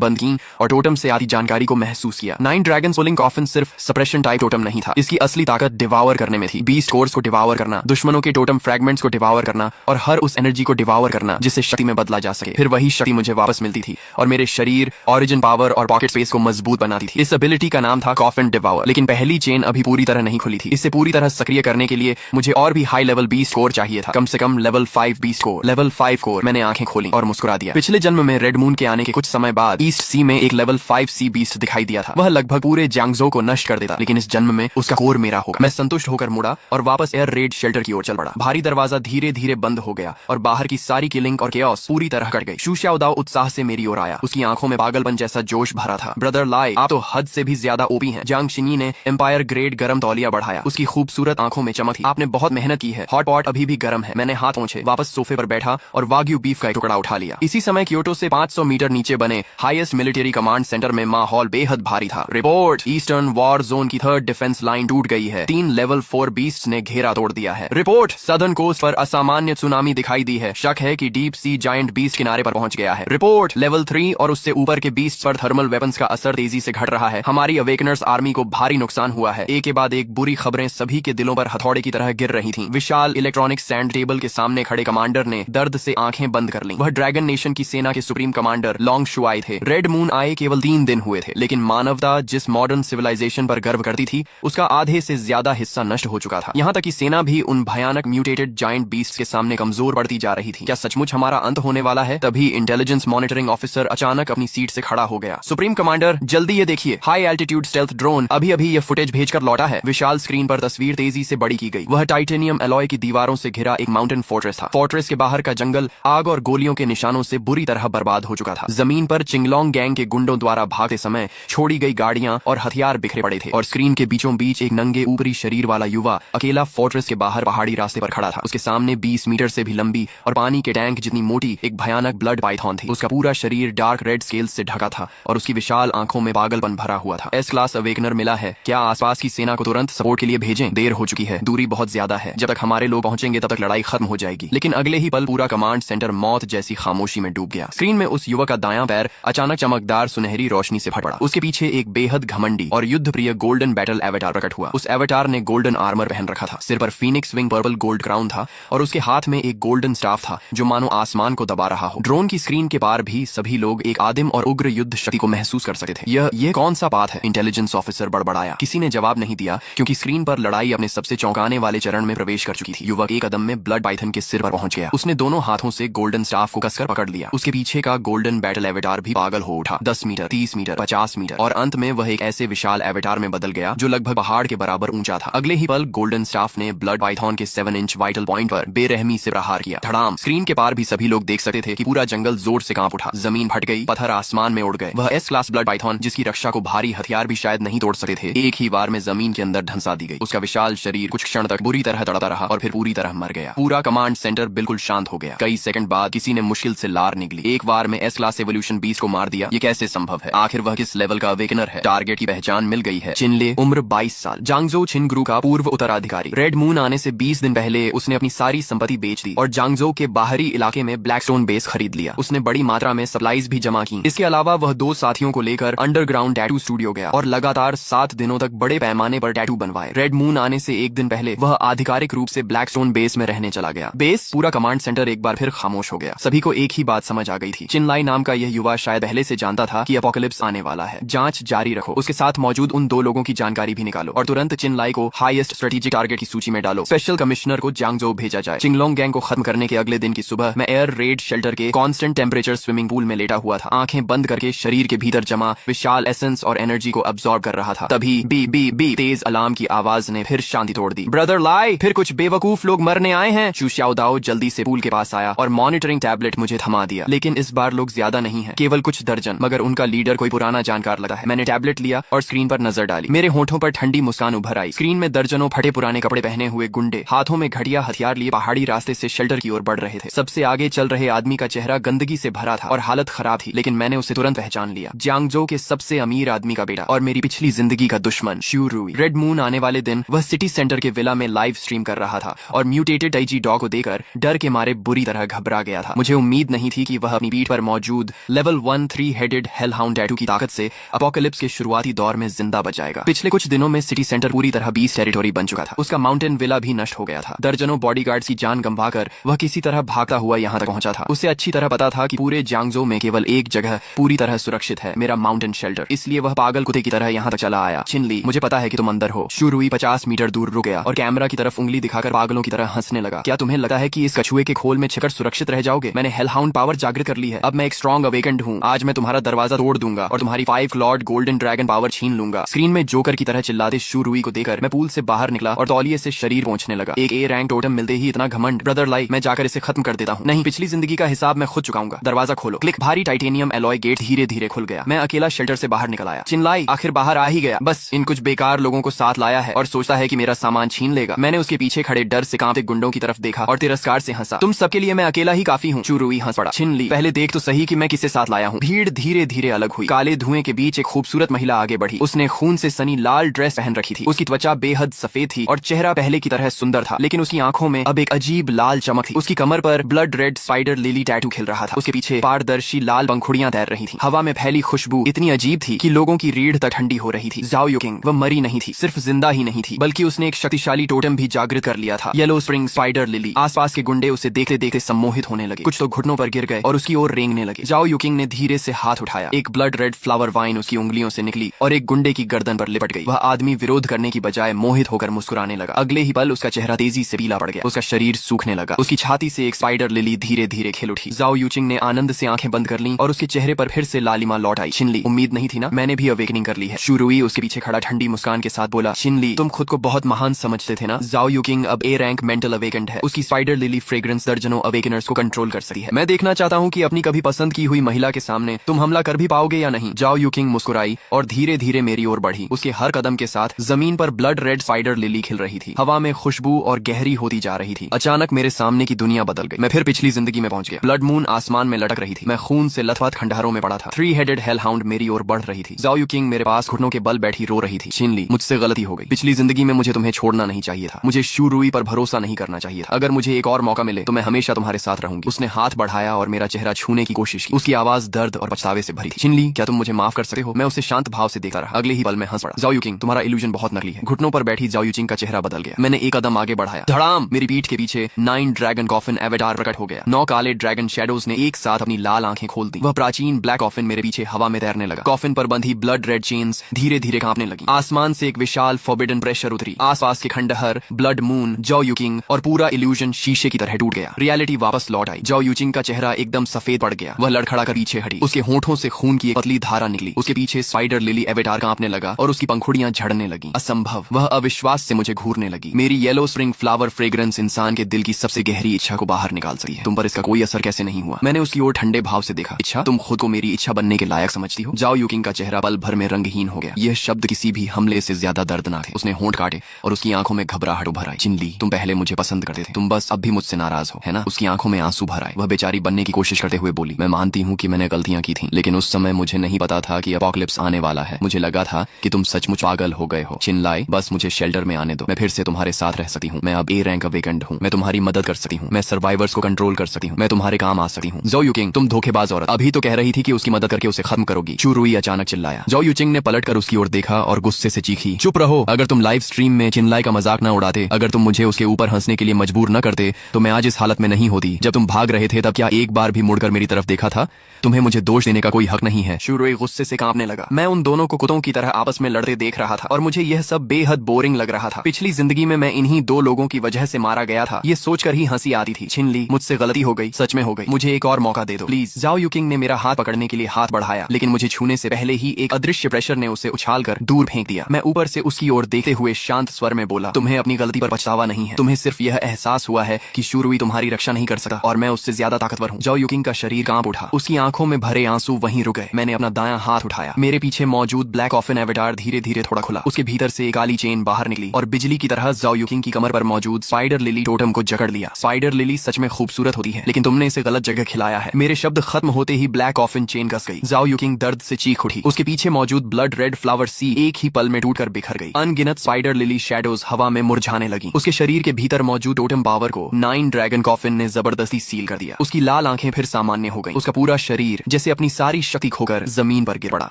बंद की और टोटम से आती जानकारी को महसूस किया। 9 ड्रैगन पुलिंग कॉफिन सिर्फ सप्रेशन टाइप टोटम नहीं था, इसकी असली ताकत डिवावर करने में थी। बीस्ट कोर्स को डिवावर करना, दुश्मनों के टोटम फ्रैगमेंट्स को डिवावर करना और हर उस एनर्जी को डिवावर करना जिससे शक्ति में बदला जा सके। फिर वही शक्ति मुझे वापस मिलती थी और मेरे शरीर, ओरिजिन पावर और पॉकेट स्पेस को मजबूत बनाती थी। इस एबिलिटी का नाम था कॉफिन डिवावर। लेकिन पहली चेन अभी पूरी तरह नहीं खुली थी। इसे पूरी तरह सक्रिय करने के लिए मुझे और भी हाई लेवल बीस्ट कोर चाहिए था, कम से कम level 5 beast core. Level 5 core. मैंने आंखें खोली और मुस्कुरा दिया। पिछले जन्म में रेड मून के आने के कुछ समय बाद ईस्ट सी में एक लेवल 5 सी बीस्ट दिखाई दिया था। वह लगभग पूरे जियांगजो को नष्ट कर देता, लेकिन इस जन्म में उसका कोर मेरा होगा। मैं संतुष्ट होकर मुड़ा और वापस एयर रेड शेल्टर की ओर चल पड़ा। भारी दरवाजा धीरे धीरे बंद हो गया और बाहर की सारी किलिंग और केओस पूरी तरह कट गई। शू शाओदाओ उत्साह से मेरी ओर आया। उसकी आंखों में पागलपन जैसा जोश भरा था। ब्रदर लाई, आप तो हद से भी ज्यादा ओपी हैं। जियांग शिन्यी ने एम्पायर ग्रेड गरम तौलिया बढ़ाया। उसकी खूबसूरत आंखों में चमक थी। आपने बहुत मेहनत की है। हॉट पॉट अभी भी गर्म है। मैंने हाथ पहुंचे, वापस सोफे पर बैठा और वाग्यू बीफ का एक टुकड़ा उठा लिया। इसी समय क्योटो से 500 मीटर नीचे बने हाईएस्ट मिलिट्री कमांड सेंटर में माहौल बेहद भारी था। रिपोर्ट, ईस्टर्न वॉर जोन की 3rd डिफेंस लाइन टूट गई है। 3 लेवल 4 बीस्ट ने घेरा तोड़ दिया है। रिपोर्ट, सदर्न कोस्ट पर असामान्य सुनामी दिखाई दी है। शक है कि डीप सी जायंट बीस्ट किनारे पर पहुंच गया है। रिपोर्ट, लेवल 3 और उससे ऊपर के बीस्ट पर थर्मल वेपन्स का असर तेजी से घट रहा है। हमारी अवेकनर्स आर्मी को भारी नुकसान हुआ है। एक के बाद एक बुरी खबरें सभी के दिलों पर हथौड़े की तरह गिर रही थीं। विशाल इलेक्ट्रॉनिक सैंड टेबल के सामने खड़े कमांडर ने दर्द से आंखें बंद कर लीं। वह ड्रैगन नेशन की सेना के सुप्रीम कमांडर लॉन्ग शुआई थे। रेड मून आए केवल 3 दिन हुए थे, लेकिन मानवता जिस मॉडर्न सिविलाइजेशन पर गर्व करती थी उसका आधे से ज्यादा हिस्सा नष्ट हो चुका था। यहाँ तक कि सेना भी उन भयानक म्यूटेटेड जायंट बीस्ट के सामने कमजोर पड़ती जा रही थी। क्या सचमुच हमारा अंत होने वाला है? तभी इंटेलिजेंस मॉनिटरिंग ऑफिसर अचानक अपनी सीट से खड़ा हो गया। सुप्रीम कमांडर, जल्दी ये देखिए, हाई एल्टीट्यूड स्टेल्थ ड्रोन अभी अभी ये फुटेज भेजकर लौटा है। विशाल स्क्रीन पर तस्वीर तेजी से बड़ी की गई। वह टाइटेनियम एलॉय की दीवारों से घिरा एक माउंटेन फोर्ट्रेस था। फोर्ट्रेस के बाहर का जंगल आग और गोलियों के निशानों से बुरी तरह बर्बाद हो चुका था। जमीन पर चिंगलोंग गैंग के गुंडों द्वारा भागते समय छोड़ी गई गाड़ियां और हथियार बिखरे पड़े थे और स्क्रीन के बीचों बीच एक नंगे ऊपरी शरीर वाला युवा अकेला फोर्ट्रेस के बाहर पहाड़ी रास्ते पर खड़ा था। उसके सामने 20 मीटर से भी लंबी और पानी के टैंक जितनी मोटी एक भयानक ब्लड पाइथन थी। उसका पूरा शरीर डार्क रेड स्केल्स से ढका था और उसकी विशाल आंखों में पागलपन भरा हुआ था। एस क्लास अवेकनर मिला है, क्या आसपास की सेना को तुरंत सपोर्ट के लिए भेजें? देर हो चुकी है, दूरी बहुत ज्यादा है। जब तक हमारे लोग पहुंचेंगे तब तक लड़ाई खत्म हो जाएगी। लेकिन अगले ही पल पूरा कमांड सेंटर मौत जैसी खामोशी में डूब गया। स्क्रीन में उस युवक का दायां पैर अचानक चमकदार सुनहरी रोशनी से फट पड़ा। उसके पीछे एक बेहद घमंडी और युद्ध प्रिय गोल्डन बैटल एवेटार प्रकट हुआ। उस एवेटार ने गोल्डन आर्मर पहन रखा था, सिर पर Phoenix wing purple gold crown था और उसके हाथ में एक गोल्डन स्टाफ था जो मानो आसमान को दबा रहा हो। ड्रोन की स्क्रीन के पार भी सभी लोग एक आदिम और उग्र युद्ध शक्ति को महसूस कर सकते थे। यह कौन सा पाथ है? इंटेलिजेंस ऑफिसर बड़बड़ाया। किसी ने जवाब नहीं दिया क्योंकि स्क्रीन पर लड़ाई अपने सबसे चौंकाने वाले चरण में प्रवेश कर चुकी थी। युवक एक कदम में ब्लड पाइथन के सिर पर पहुंच गया। उसने दोनों हाथों से गोल्डन स्टाफ को कसकर पकड़ लिया। उसके पीछे का गोल्डन बैटल एवेटार भी पागल हो उठा। 10 मीटर, 30 मीटर, 50 मीटर और अंत में वह एक ऐसे विशाल एवेटार में बदल गया जो लगभग पहाड़ के बराबर ऊंचा था। अगले ही पल गोल्डन स्टाफ ने ब्लड पाइथन के 7 इंच वाइटल पॉइंट पर बेरहमी से प्रहार किया। धड़ाम। स्क्रीन के पार भी सभी लोग देख सकते थे कि पूरा जंगल जोर से कांप उठा। जमीन फट गई, पत्थर आसमान में उड़ गए। वह एस क्लास ब्लड पाइथन जिसकी रक्षा को भारी हथियार भी शायद नहीं तोड़ सकते थे, एक ही बार में जमीन के अंदर धंसा दी गई। उसका विशाल शरीर कुछ क्षण तक बुरी तरह तड़पता रहा और फिर पूरी तरह मर गया। पूरा कमांड सेंटर बिल्कुल शांत हो गया। कई सेकंड बाद किसी ने मुश्किल से लार निकली। एक बार में एस क्लास एवोल्यूशन बीस्ट को मार दिया। ये कैसे संभव है? आखिर वह किस लेवल का अवेकनर है? टारगेट की पहचान मिल गई है। चिनले, उम्र 22 साल, जांगजो छिन ग्रुप का पूर्व उत्तराधिकारी। रेड मून आने से 20 दिन पहले उसने अपनी सारी संपत्ति बेच दी और जांगजो के बाहरी इलाके में ब्लैकस्टोन बेस खरीद लिया। उसने बड़ी मात्रा में सप्लाईज भी जमा की। इसके अलावा वह 2 साथियों को लेकर अंडरग्राउंड टैटू स्टूडियो गया और लगातार 7 दिनों तक बड़े पैमाने पर टैटू बनवाए। रेड मून आने से 1 दिन पहले वह आधिकारिक रूप से ब्लैकस्टोन बेस में रहने चला गया। बेस, पूरा कमांड सेंटर एक बार फिर खामोश हो गया। सभी को एक ही बात समझ आ गई थी। चिनलाई नाम का यह युवा शायद पहले से जानता था कि एपोकलिप्स आने वाला है। जांच जारी रखो। उसके साथ मौजूद उन 2 लोगों की जानकारी भी निकालो और तुरंत चिनलाई को हाईएस्ट स्ट्रेटेजिक टारगेट की सूची में डालो। स्पेशल कमिश्नर को जियांगजो भेजा जाए। चिंगलोंग गैंग को खत्म करने के अगले दिन की सुबह मैं एयर रेड शेल्टर के कांस्टेंट टेम्परेचर स्विमिंग पूल में लेटा हुआ था, आंखें बंद करके शरीर के भीतर जमा विशाल एसेंस और एनर्जी को अब्सॉर्ब कर रहा था। तभी बी बी बी तेज अलार्म की आवाज ने फिर शांति तोड़ दी। ब्रदर लाई, फिर कुछ बेवकूफ लोग मरने आए हैं। शू शाओदाओ जल्दी से पूल के पास आया और मॉनिटरिंग टैबलेट मुझे थमा दिया। लेकिन इस बार लोग ज्यादा नहीं है, केवल कुछ दर्जन, मगर उनका लीडर कोई पुराना जानकार लगा है। मैंने टैबलेट लिया और स्क्रीन पर नजर डाली। मेरे होठों पर ठंडी मुस्कान उभर आई। स्क्रीन में दर्जनों फटे पुराने कपड़े पहने हुए गुंडे हाथों में घटिया हथियार लिए पहाड़ी रास्ते से शेल्टर की ओर बढ़ रहे थे। सबसे आगे चल रहे आदमी का चेहरा गंदगी से भरा था और हालत खराब थी, लेकिन मैंने उसे तुरंत पहचान लिया। जियांगजो के सबसे अमीर आदमी का बेटा और मेरी पिछली जिंदगी का दुश्मन शू रुई। रेड मून आने वाले दिन वह सिटी सेंटर के विला में लाइव स्ट्रीम कर रहा था और म्यूटेटेड टाइजी डॉग को देखकर डर के मारे बुरी तरह घबरा गया था। मुझे उम्मीद नहीं थी कि वह अपनी पीठ पर मौजूद लेवल 1 3 हेडेड हेलहाउंड टैटू की ताकत से अपोकलिप्स के शुरुआती दौर में जिंदा बच जाएगा। पिछले कुछ दिनों में सिटी सेंटर पूरी तरह बीस टेरिटोरी बन चुका था। उसका माउंटेन विला भी नष्ट हो गया था। दर्जनों बॉडीगार्ड्स की जान गंवाकर वह किसी तरह भागता हुआ यहाँ तक पहुंचा था। उसे अच्छी तरह पता था कि पूरे जियांगजो में केवल एक जगह पूरी तरह सुरक्षित है, मेरा माउंटेन शेल्टर। इसलिए वह पागल कुत्ते की तरह यहाँ तक चला आया। चिनली, मुझे पता है कि तुम अंदर हो। शुरुई 50 मीटर दूर रुक गया और कैमरा की तरफ उंगली दिखाकर पागलों की तरह हंसने लगा। क्या तुम्हें लगता है कि इस कछुए के खोल में छिपकर सुरक्षित रह जाओगे? मैंने हेलहाउंड पावर जागृत कर ली है। अब मैं एक स्ट्रॉन्ग अवेकेंड हूँ। आज मैं तुम्हारा दरवाजा तोड़ दूंगा और तुम्हारी 5 क्लॉड गोल्डन ड्रैगन पावर छीन लूंगा। स्क्रीन में जोकर की तरह चिल्लाते शुरुई को देखकर मैं पूल से बाहर निकला और तौलिए से शरीर पहुंचने लगा। एक ए रैंक टोटम मिलते ही इतना घमंड, ब्रदर लाई, मैं जाकर इसे खत्म कर देता हूँ। नहीं, पिछली जिंदगी का हिसाब मैं खुद चुकाऊंगा। दरवाजा खोलो। क्लिक। भारी टाइटेनियम एलॉय गेट धीरे धीरे खुल गया। मैं अकेला शेल्टर से बाहर निकल आया। चिल्लाई, आखिर बाहर आ ही गया। बस इन कुछ बेकार लोगों को साथ लाया है और सोचता है कि मेरा सामान छीन लेगा। मैंने उसके पीछे खड़े डर से कांपते गुंडों की तरफ देखा और तिरस्कार से हंसा। तुम सबके लिए मैं अकेला ही काफी हूँ। शुरुई हंस पड़ा। चिनली, पहले देख तो सही कि मैं किसे साथ लाया हूँ। भीड़ धीरे धीरे अलग हुई। काले धुएं के बीच एक खूबसूरत महिला आगे बढ़ी। उसने खून से सनी लाल ड्रेस पहन रखी थी। उसकी त्वचा बेहद सफेद थी और चेहरा पहले की तरह सुंदर था, लेकिन उसकी आंखों में अब एक अजीब लाल चमक थी। उसकी कमर पर blood red spider lily tattoo खिल रहा था। उसके पीछे पारदर्शी लाल पंखुड़ियां तैर रही थी। हवा में फैली खुशबू इतनी अजीब थी कि लोगों की रीढ़ तक ठंडी हो रही थी। ज़ाओ युकिंग, वह मरी नहीं थी, सिर्फ जिंदा ही नहीं थी, बल्कि उसने एक शक्तिशाली टोटम भी जागृत कर लिया था, येलो स्प्रिंग स्पाइडर लिली। आसपास के गुंडे उसे देखते देखते सम्मोहित होने लगे। कुछ तो घुटनों पर गिर गए और उसकी ओर रेंगने लगे। ज़ाओ युकिंग ने धीरे से हाथ उठाया। एक ब्लड रेड फ्लावर वाइन उसकी उंगलियों से निकली और एक गुंडे की गर्दन पर लिपट गई। वह आदमी विरोध करने की बजाय मोहित होकर मुस्कुराने लगा। अगले ही पल उसका चेहरा तेजी से पीला पड़ गया। उसका शरीर सूखने लगा। उसकी छाती से एक स्पाइडर लिली धीरे धीरे खिल उठी। ज़ाओ युकिंग ने आनंद से आंखें बंद कर लीं और उसके चेहरे पर फिर से लालिमा लौट आई। चिनली, उम्मीद नहीं थी ना, मैंने भी अवेकनिंग कर ली है। शुरुई उसके पीछे खड़ा ठंडी मुस्कान के साथ बोला। चिनली, तुम खुद को बहुत महान समझते थे ना। ज़ाओ युकिंग अब ए रैंक मेंटल अवेकेंड है। उसकी स्पाइडर लिली फ्रेग्रेंस दर्जनों अवेकनर्स को कंट्रोल कर सकती है। मैं देखना चाहता हूँ कि अपनी कभी पसंद की हुई महिला के सामने तुम हमला कर भी पाओगे या नहीं। ज़ाओ युकिंग मुस्कुराई और धीरे धीरे मेरी ओर बढ़ी। उसके हर कदम के साथ जमीन पर ब्लड रेड स्पाइडर लिली खिल रही थी। हवा में खुशबू और गहरी होती जा रही थी। अचानक मेरे सामने की दुनिया बदल गई। मैं फिर पिछली जिंदगी में पहुंच गया। ब्लड मून आसमान में लटक रही थी। मैं खून से लथपथ खंडहरों में पड़ा था। 3 हेडेड हेलहाउंड मेरी ओर बढ़ रही थी। ज़ाओ युकिंग मेरे पास घुटनों के बल बैठी रो रही थी। चिनली, मुझसे गलती हो गई। पिछली जिंदगी में मुझे तुम्हें छोड़ना नहीं चाहिए था। मुझे शुरुई पर भरोसा नहीं करना चाहिए था। अगर मुझे एक और मौका मिले तो मैं हमेशा तुम्हारे साथ रहूंगी। उसने हाथ बढ़ाया और मेरा चेहरा छूने की कोशिश की। उसकी आवाज दर्द और पछतावे से भरी थी। चिनली, क्या तुम मुझे माफ कर सकते हो? मैं उसे शांत भाव से देखता रहा। अगले ही पल में हंस पड़ा। ज़ाओ युकिंग, तुम्हारा इल्यूजन बहुत नकली है। घुटनों पर बैठी ज़ाओ युकिंग का चेहरा बदल गया। मैंने एक कदम आगे बढ़ाया। धड़ाम! मेरी पीठ के पीछे 9 ड्रैगन कॉफिन एवेटार प्रकट हो गया। 9 काले ड्रैगन शैडोज ने एक साथ अपनी लाल आंखें खोल दी। वह प्राचीन ब्लैक कॉफिन मेरे पीछे हवा में तैरने लगा। कॉफिन पर बंधी ब्लड रेड चेन्स धीरे धीरे कांपने लगी। आसमान से एक विशाल फॉरबिडन प्रेशर उतरी। आसपास के खंडहर, ब्लड मून, ज़ाओ युकिंग और पूरा इल्यूजन शीशे की तरह टूट गया। रियलिटी वापस लौट आई। ज़ाओ युकिंग का चेहरा एकदम सफेद पड़ गया। वह लड़खड़ाकर पीछे हटी। उसके होंठों से खून की एक पतली धारा निकली। उसके पीछे स्पाइडर लिली एवेटार कांपने लगा और उसकी पंखुड़ियां झड़ने लगी। असंभव! वह अविश्वास से मुझे घूरने लगी। मेरी येलो स्प्रिंग फ्लावर फ्रेग्रेंस इंसान के दिल की सबसे गहरी इच्छा को बाहर निकाल सकती है। तुम पर इसका कोई असर कैसे नहीं हुआ? मैंने उसकी ओर ठंडे भाव से देखा। इच्छा? तुम खुद को मेरी इच्छा बनने के लायक समझती हो? ज़ाओ युकिंग का चेहरा पल भर में रंगहीन हो गया। यह शब्द किसी भी हमले से ज्यादा दर्दनाक थे। उसने होंठ काटे और उसकी आंखों में घबराहट उभर आई। चिनली, तुम पहले मुझे पसंद करते थे, तुम बस अब भी मुझसे नाराज हो, है ना? उसकी आंखों में आंसू भर आए। वह बेचारी बनने की कोशिश करते हुए बोली, मैं मानती हूँ कि मैंने गलतियां की थी, लेकिन उस समय मुझे नहीं पता था कि अपोकलिप्स आने वाला है। मुझे लगा था कि तुम सचमुच पागल हो गए हो। चिनलाई, बस मुझे शेल्टर में आने दो। मैं फिर से तुम्हारे साथ रह सकती हूँ। मैं अब ए रैंक अवेकेंड हूँ। मैं तुम्हारी मदद कर सकती हूँ। मैं सर्वाइवर्स को कंट्रोल कर सकती हूँ। मैं तुम्हारे काम आ सकती हूँ। ज़ाओ युकिंग, तुम धोखेबाज औरत, अभी तो कह रही थी कि उसकी मदद करके उसे खत्म करोगी। शुरुई अचानक चिल्लाया। ज़ाओ युकिंग ने पलटकर उसकी ओर देखा और गुस्से से चीखी, चुप रहो! अगर तुम लाइव स्ट्रीम में चिनलाई का मजाक न उड़ाते, अगर तुम मुझे उसके ऊपर हंसने के लिए मजबूर न करते, तो मैं आज इस हालत में नहीं होती। जब तुम भाग रहे थे तब क्या एक बार भी मुड़कर मेरी तरफ देखा था? तुम्हें मुझे दोष देने का कोई हक नहीं है। शुरुई गुस्से से कांपने लगा। मैं उन दोनों को कुत्तों की तरह आपस में लड़ते देख रहा था और मुझे यह सब बेहद बोरिंग लग रहा था। पिछली जिंदगी में मैं इन्हीं 2 लोगों की वजह से मारा गया था। ये सोचकर ही हंसी आती थी। चिनली, मुझसे गलती हो गई, सच में हो गई। मुझे एक और मौका दे दो प्लीज। ज़ाओ युकिंग ने मेरा हाथ पकड़ने के लिए हाथ बढ़ाया, लेकिन मुझे छूने से पहले ही एक अदृश्य प्रेशर ने उसे उछालकर दूर फेंक दिया। मैं ऊपर से उसकी ओर देखते हुए शांत स्वर में बोला, तुम्हें अपनी गलती पर पछतावा नहीं है। तुम्हें सिर्फ यह एहसास हुआ है कि शुरुई तुम्हारी रक्षा नहीं कर सकता और मैं उससे ज्यादा ताकतवर हूँ। ज़ाओ युकिंग का शरीर कांप उठा। उसकी आंखों में भरे आंसू वहीं रुक गए। मैंने अपना दायां हाथ उठाया। मेरे पीछे मौजूद ब्लैक कॉफिन एवेटार धीरे धीरे थोड़ा खुला। उसके भीतर से एक काली चेन बाहर निकली और बिजली की तरह ज़ाओ युकिंग की कमर पर मौजूद स्पाइडर लिली टोटम को जकड़ लिया। स्पाइडर लिली सच में खूबसूरत होती है, लेकिन तुमने इसे गलत जगह खिलाया है। मेरे शब्द खत्म होते ही ब्लैक कॉफिन चेन कस गई। ज़ाओ युकिंग दर्द से चीख उठी। उसके पीछे मौजूद ब्लड रेड फ्लावर सी एक ही पल में टूटकर बिखर गई। अनगिनत स्पाइडर लिली शैडोज हवा में मुरझाने लगी। उसके शरीर के भीतर मौजूद टोटम पावर को 9 ड्रैगन कॉफिन ने जबरदस्ती सील कर दिया। उसकी लाल आंखें फिर सामान्य हो गईं। उसका पूरा शरीर जैसे अपनी सारी शक्ति खोकर जमीन पर गिर पड़ा।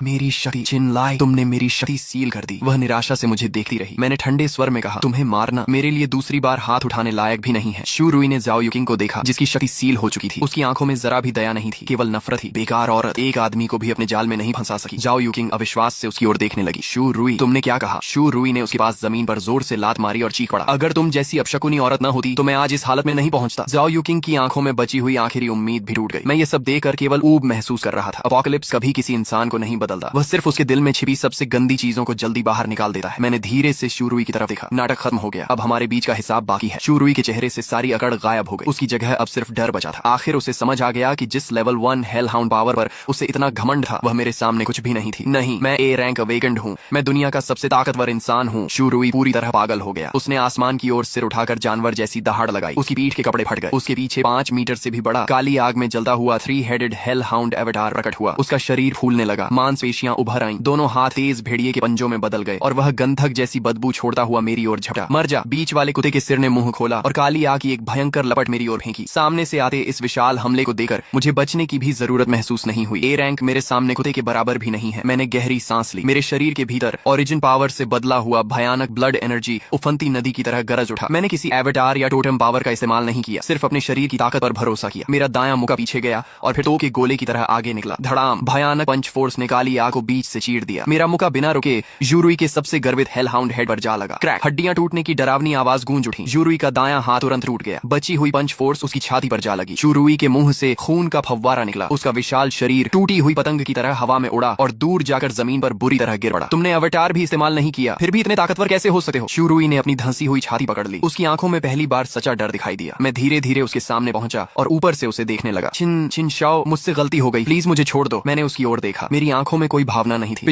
मेरी शक्ति चिनलाई, तुमने मेरी शक्ति सील कर दी। वह निराशा से मुझे देखती रही। मैंने ठंडे स्वर में कहा, तुम्हें मारना मेरे लिए दूसरी बार हाथ उठाने लायक भी नहीं है। शू रुई ने ज़ाओ युकिंग को देखा, जिसकी शक्ति सील हो चुकी थी। उसकी आंखों में जरा भी दया नहीं थी, केवल नफरत थी। बेकार औरत, एक आदमी को भी अपने जाल में नहीं फंसा सकी। ज़ाओ युकिंग अविश्वास से उसकी ओर देखने लगी। शू रुई, तुमने क्या कहा? शू रुई ने उसके पास जमीन पर जोर से लात मारी और चीख पड़ा, अगर तुम जैसी अपशकुनी औरत न होती तो मैं आज इस हालत में नहीं पहुंचता। ज़ाओ युकिंग की आंखों में बची हुई आखिरी उम्मीद भी टूट गई। मैं ये सब देखकर केवल ऊब महसूस कर रहा था। अपोकलिप्स कभी किसी इंसान को नहीं बदलता, वह सिर्फ उसके दिल में छिपी सबसे गंदी चीजों को जल्दी बाहर निकाल देता है। मैंने धीरे से शू रुई की तरफ देखा। नाटक खत्म हो गया, अब हमारे बीच का हिसाब बाकी है। शू रुई के चेहरे से सारी अकड़ गायब हो गई। उसकी जगह अब सिर्फ डर बचा था। आखिर उसे समझ आ गया कि जिस लेवल 1 हेल हाउंड पावर पर उसे इतना घमंड था, वह मेरे सामने कुछ भी नहीं थी। नहीं, मैं ए रैंक अवेकेंड हूँ। मैं दुनिया का सबसे ताकतवर इंसान हूँ। शू रुई पूरी तरह पागल हो गया। उसने आसमान की ओर सिर उठाकर जानवर जैसी दहाड़ लगाई। उसकी पीठ के कपड़े फट गए। उसके पीछे 5 मीटर से भी बड़ा काली आग में जलता हुआ 3 हेडेड हेल हाउंड एवेटार प्रकट हुआ। उसका शरीर फूलने लगा, मांसपेशियां उभर आईं, दोनों हाथ तेज भेड़िए के पंजों में बदल गए और वह गंधक जैसी बदबू छोड़ता हुआ मेरी ओर झपटा। मर जा, बीच वाले कुत्ते के सिर ने मुंह खोला और काली आग की एक भयंकर लपट मेरी ओर फेंकी। सामने से आते इस विशाल हमले को देखकर मुझे बचने की भी जरूरत महसूस नहीं हुई। ए रैंक मेरे सामने कुत्ते के बराबर भी नहीं है। मैंने गहरी सांस ली। मेरे शरीर के भीतर ओरिजिन पावर से बदला हुआ भयानक ब्लड एनर्जी उफनती नदी की तरह गरज उठा। मैंने किसी एवेटार या टोटम पावर का इस्तेमाल नहीं किया, सिर्फ अपने शरीर की ताकत पर भरोसा किया। मेरा दायां मुका पीछे गया और फिर तो के गोले की तरह आगे निकला। धड़ाम, भयानक पंच फोर्स ने काली आग को बीच से चीर दिया। मेरा मुका बिना रुके यूरुई के सबसे गर्वित हेल हाउंड हेड पर जा लगा। क्रैक, हड्डियां टूटने की डरावनी आवाज गूंज उठी। यूरुई का दायां हाथ तुरंत टूट गया। बची हुई पंच फोर्स उसकी छाती पर जा लगी। यूरुई के मुंह से खून का फव्वारा निकला। उसका विशाल शरीर टूटी हुई पतंग की तरह हवा में उड़ा और दूर जाकर जमीन पर बुरी तरह गिर पड़ा। तुमने अवतार भी इस्तेमाल नहीं किया, फिर भी इतने ताकतवर कैसे हो सकते हो? यूरुई ने अपनी धंसी हुई छाती पकड़ ली। उसकी आंखों में पहली बार सच्चा डर दिखाई दिया। मैं धीरे धीरे उसके सामने पहुंचा और ऊपर से उसे देखने लगा। छिन छिन शाओ, मुझसे गलती हो गई, प्लीज मुझे छोड़ दो। मैंने उसकी ओर देखा। मेरी आंखों में कोई भावना नहीं थी।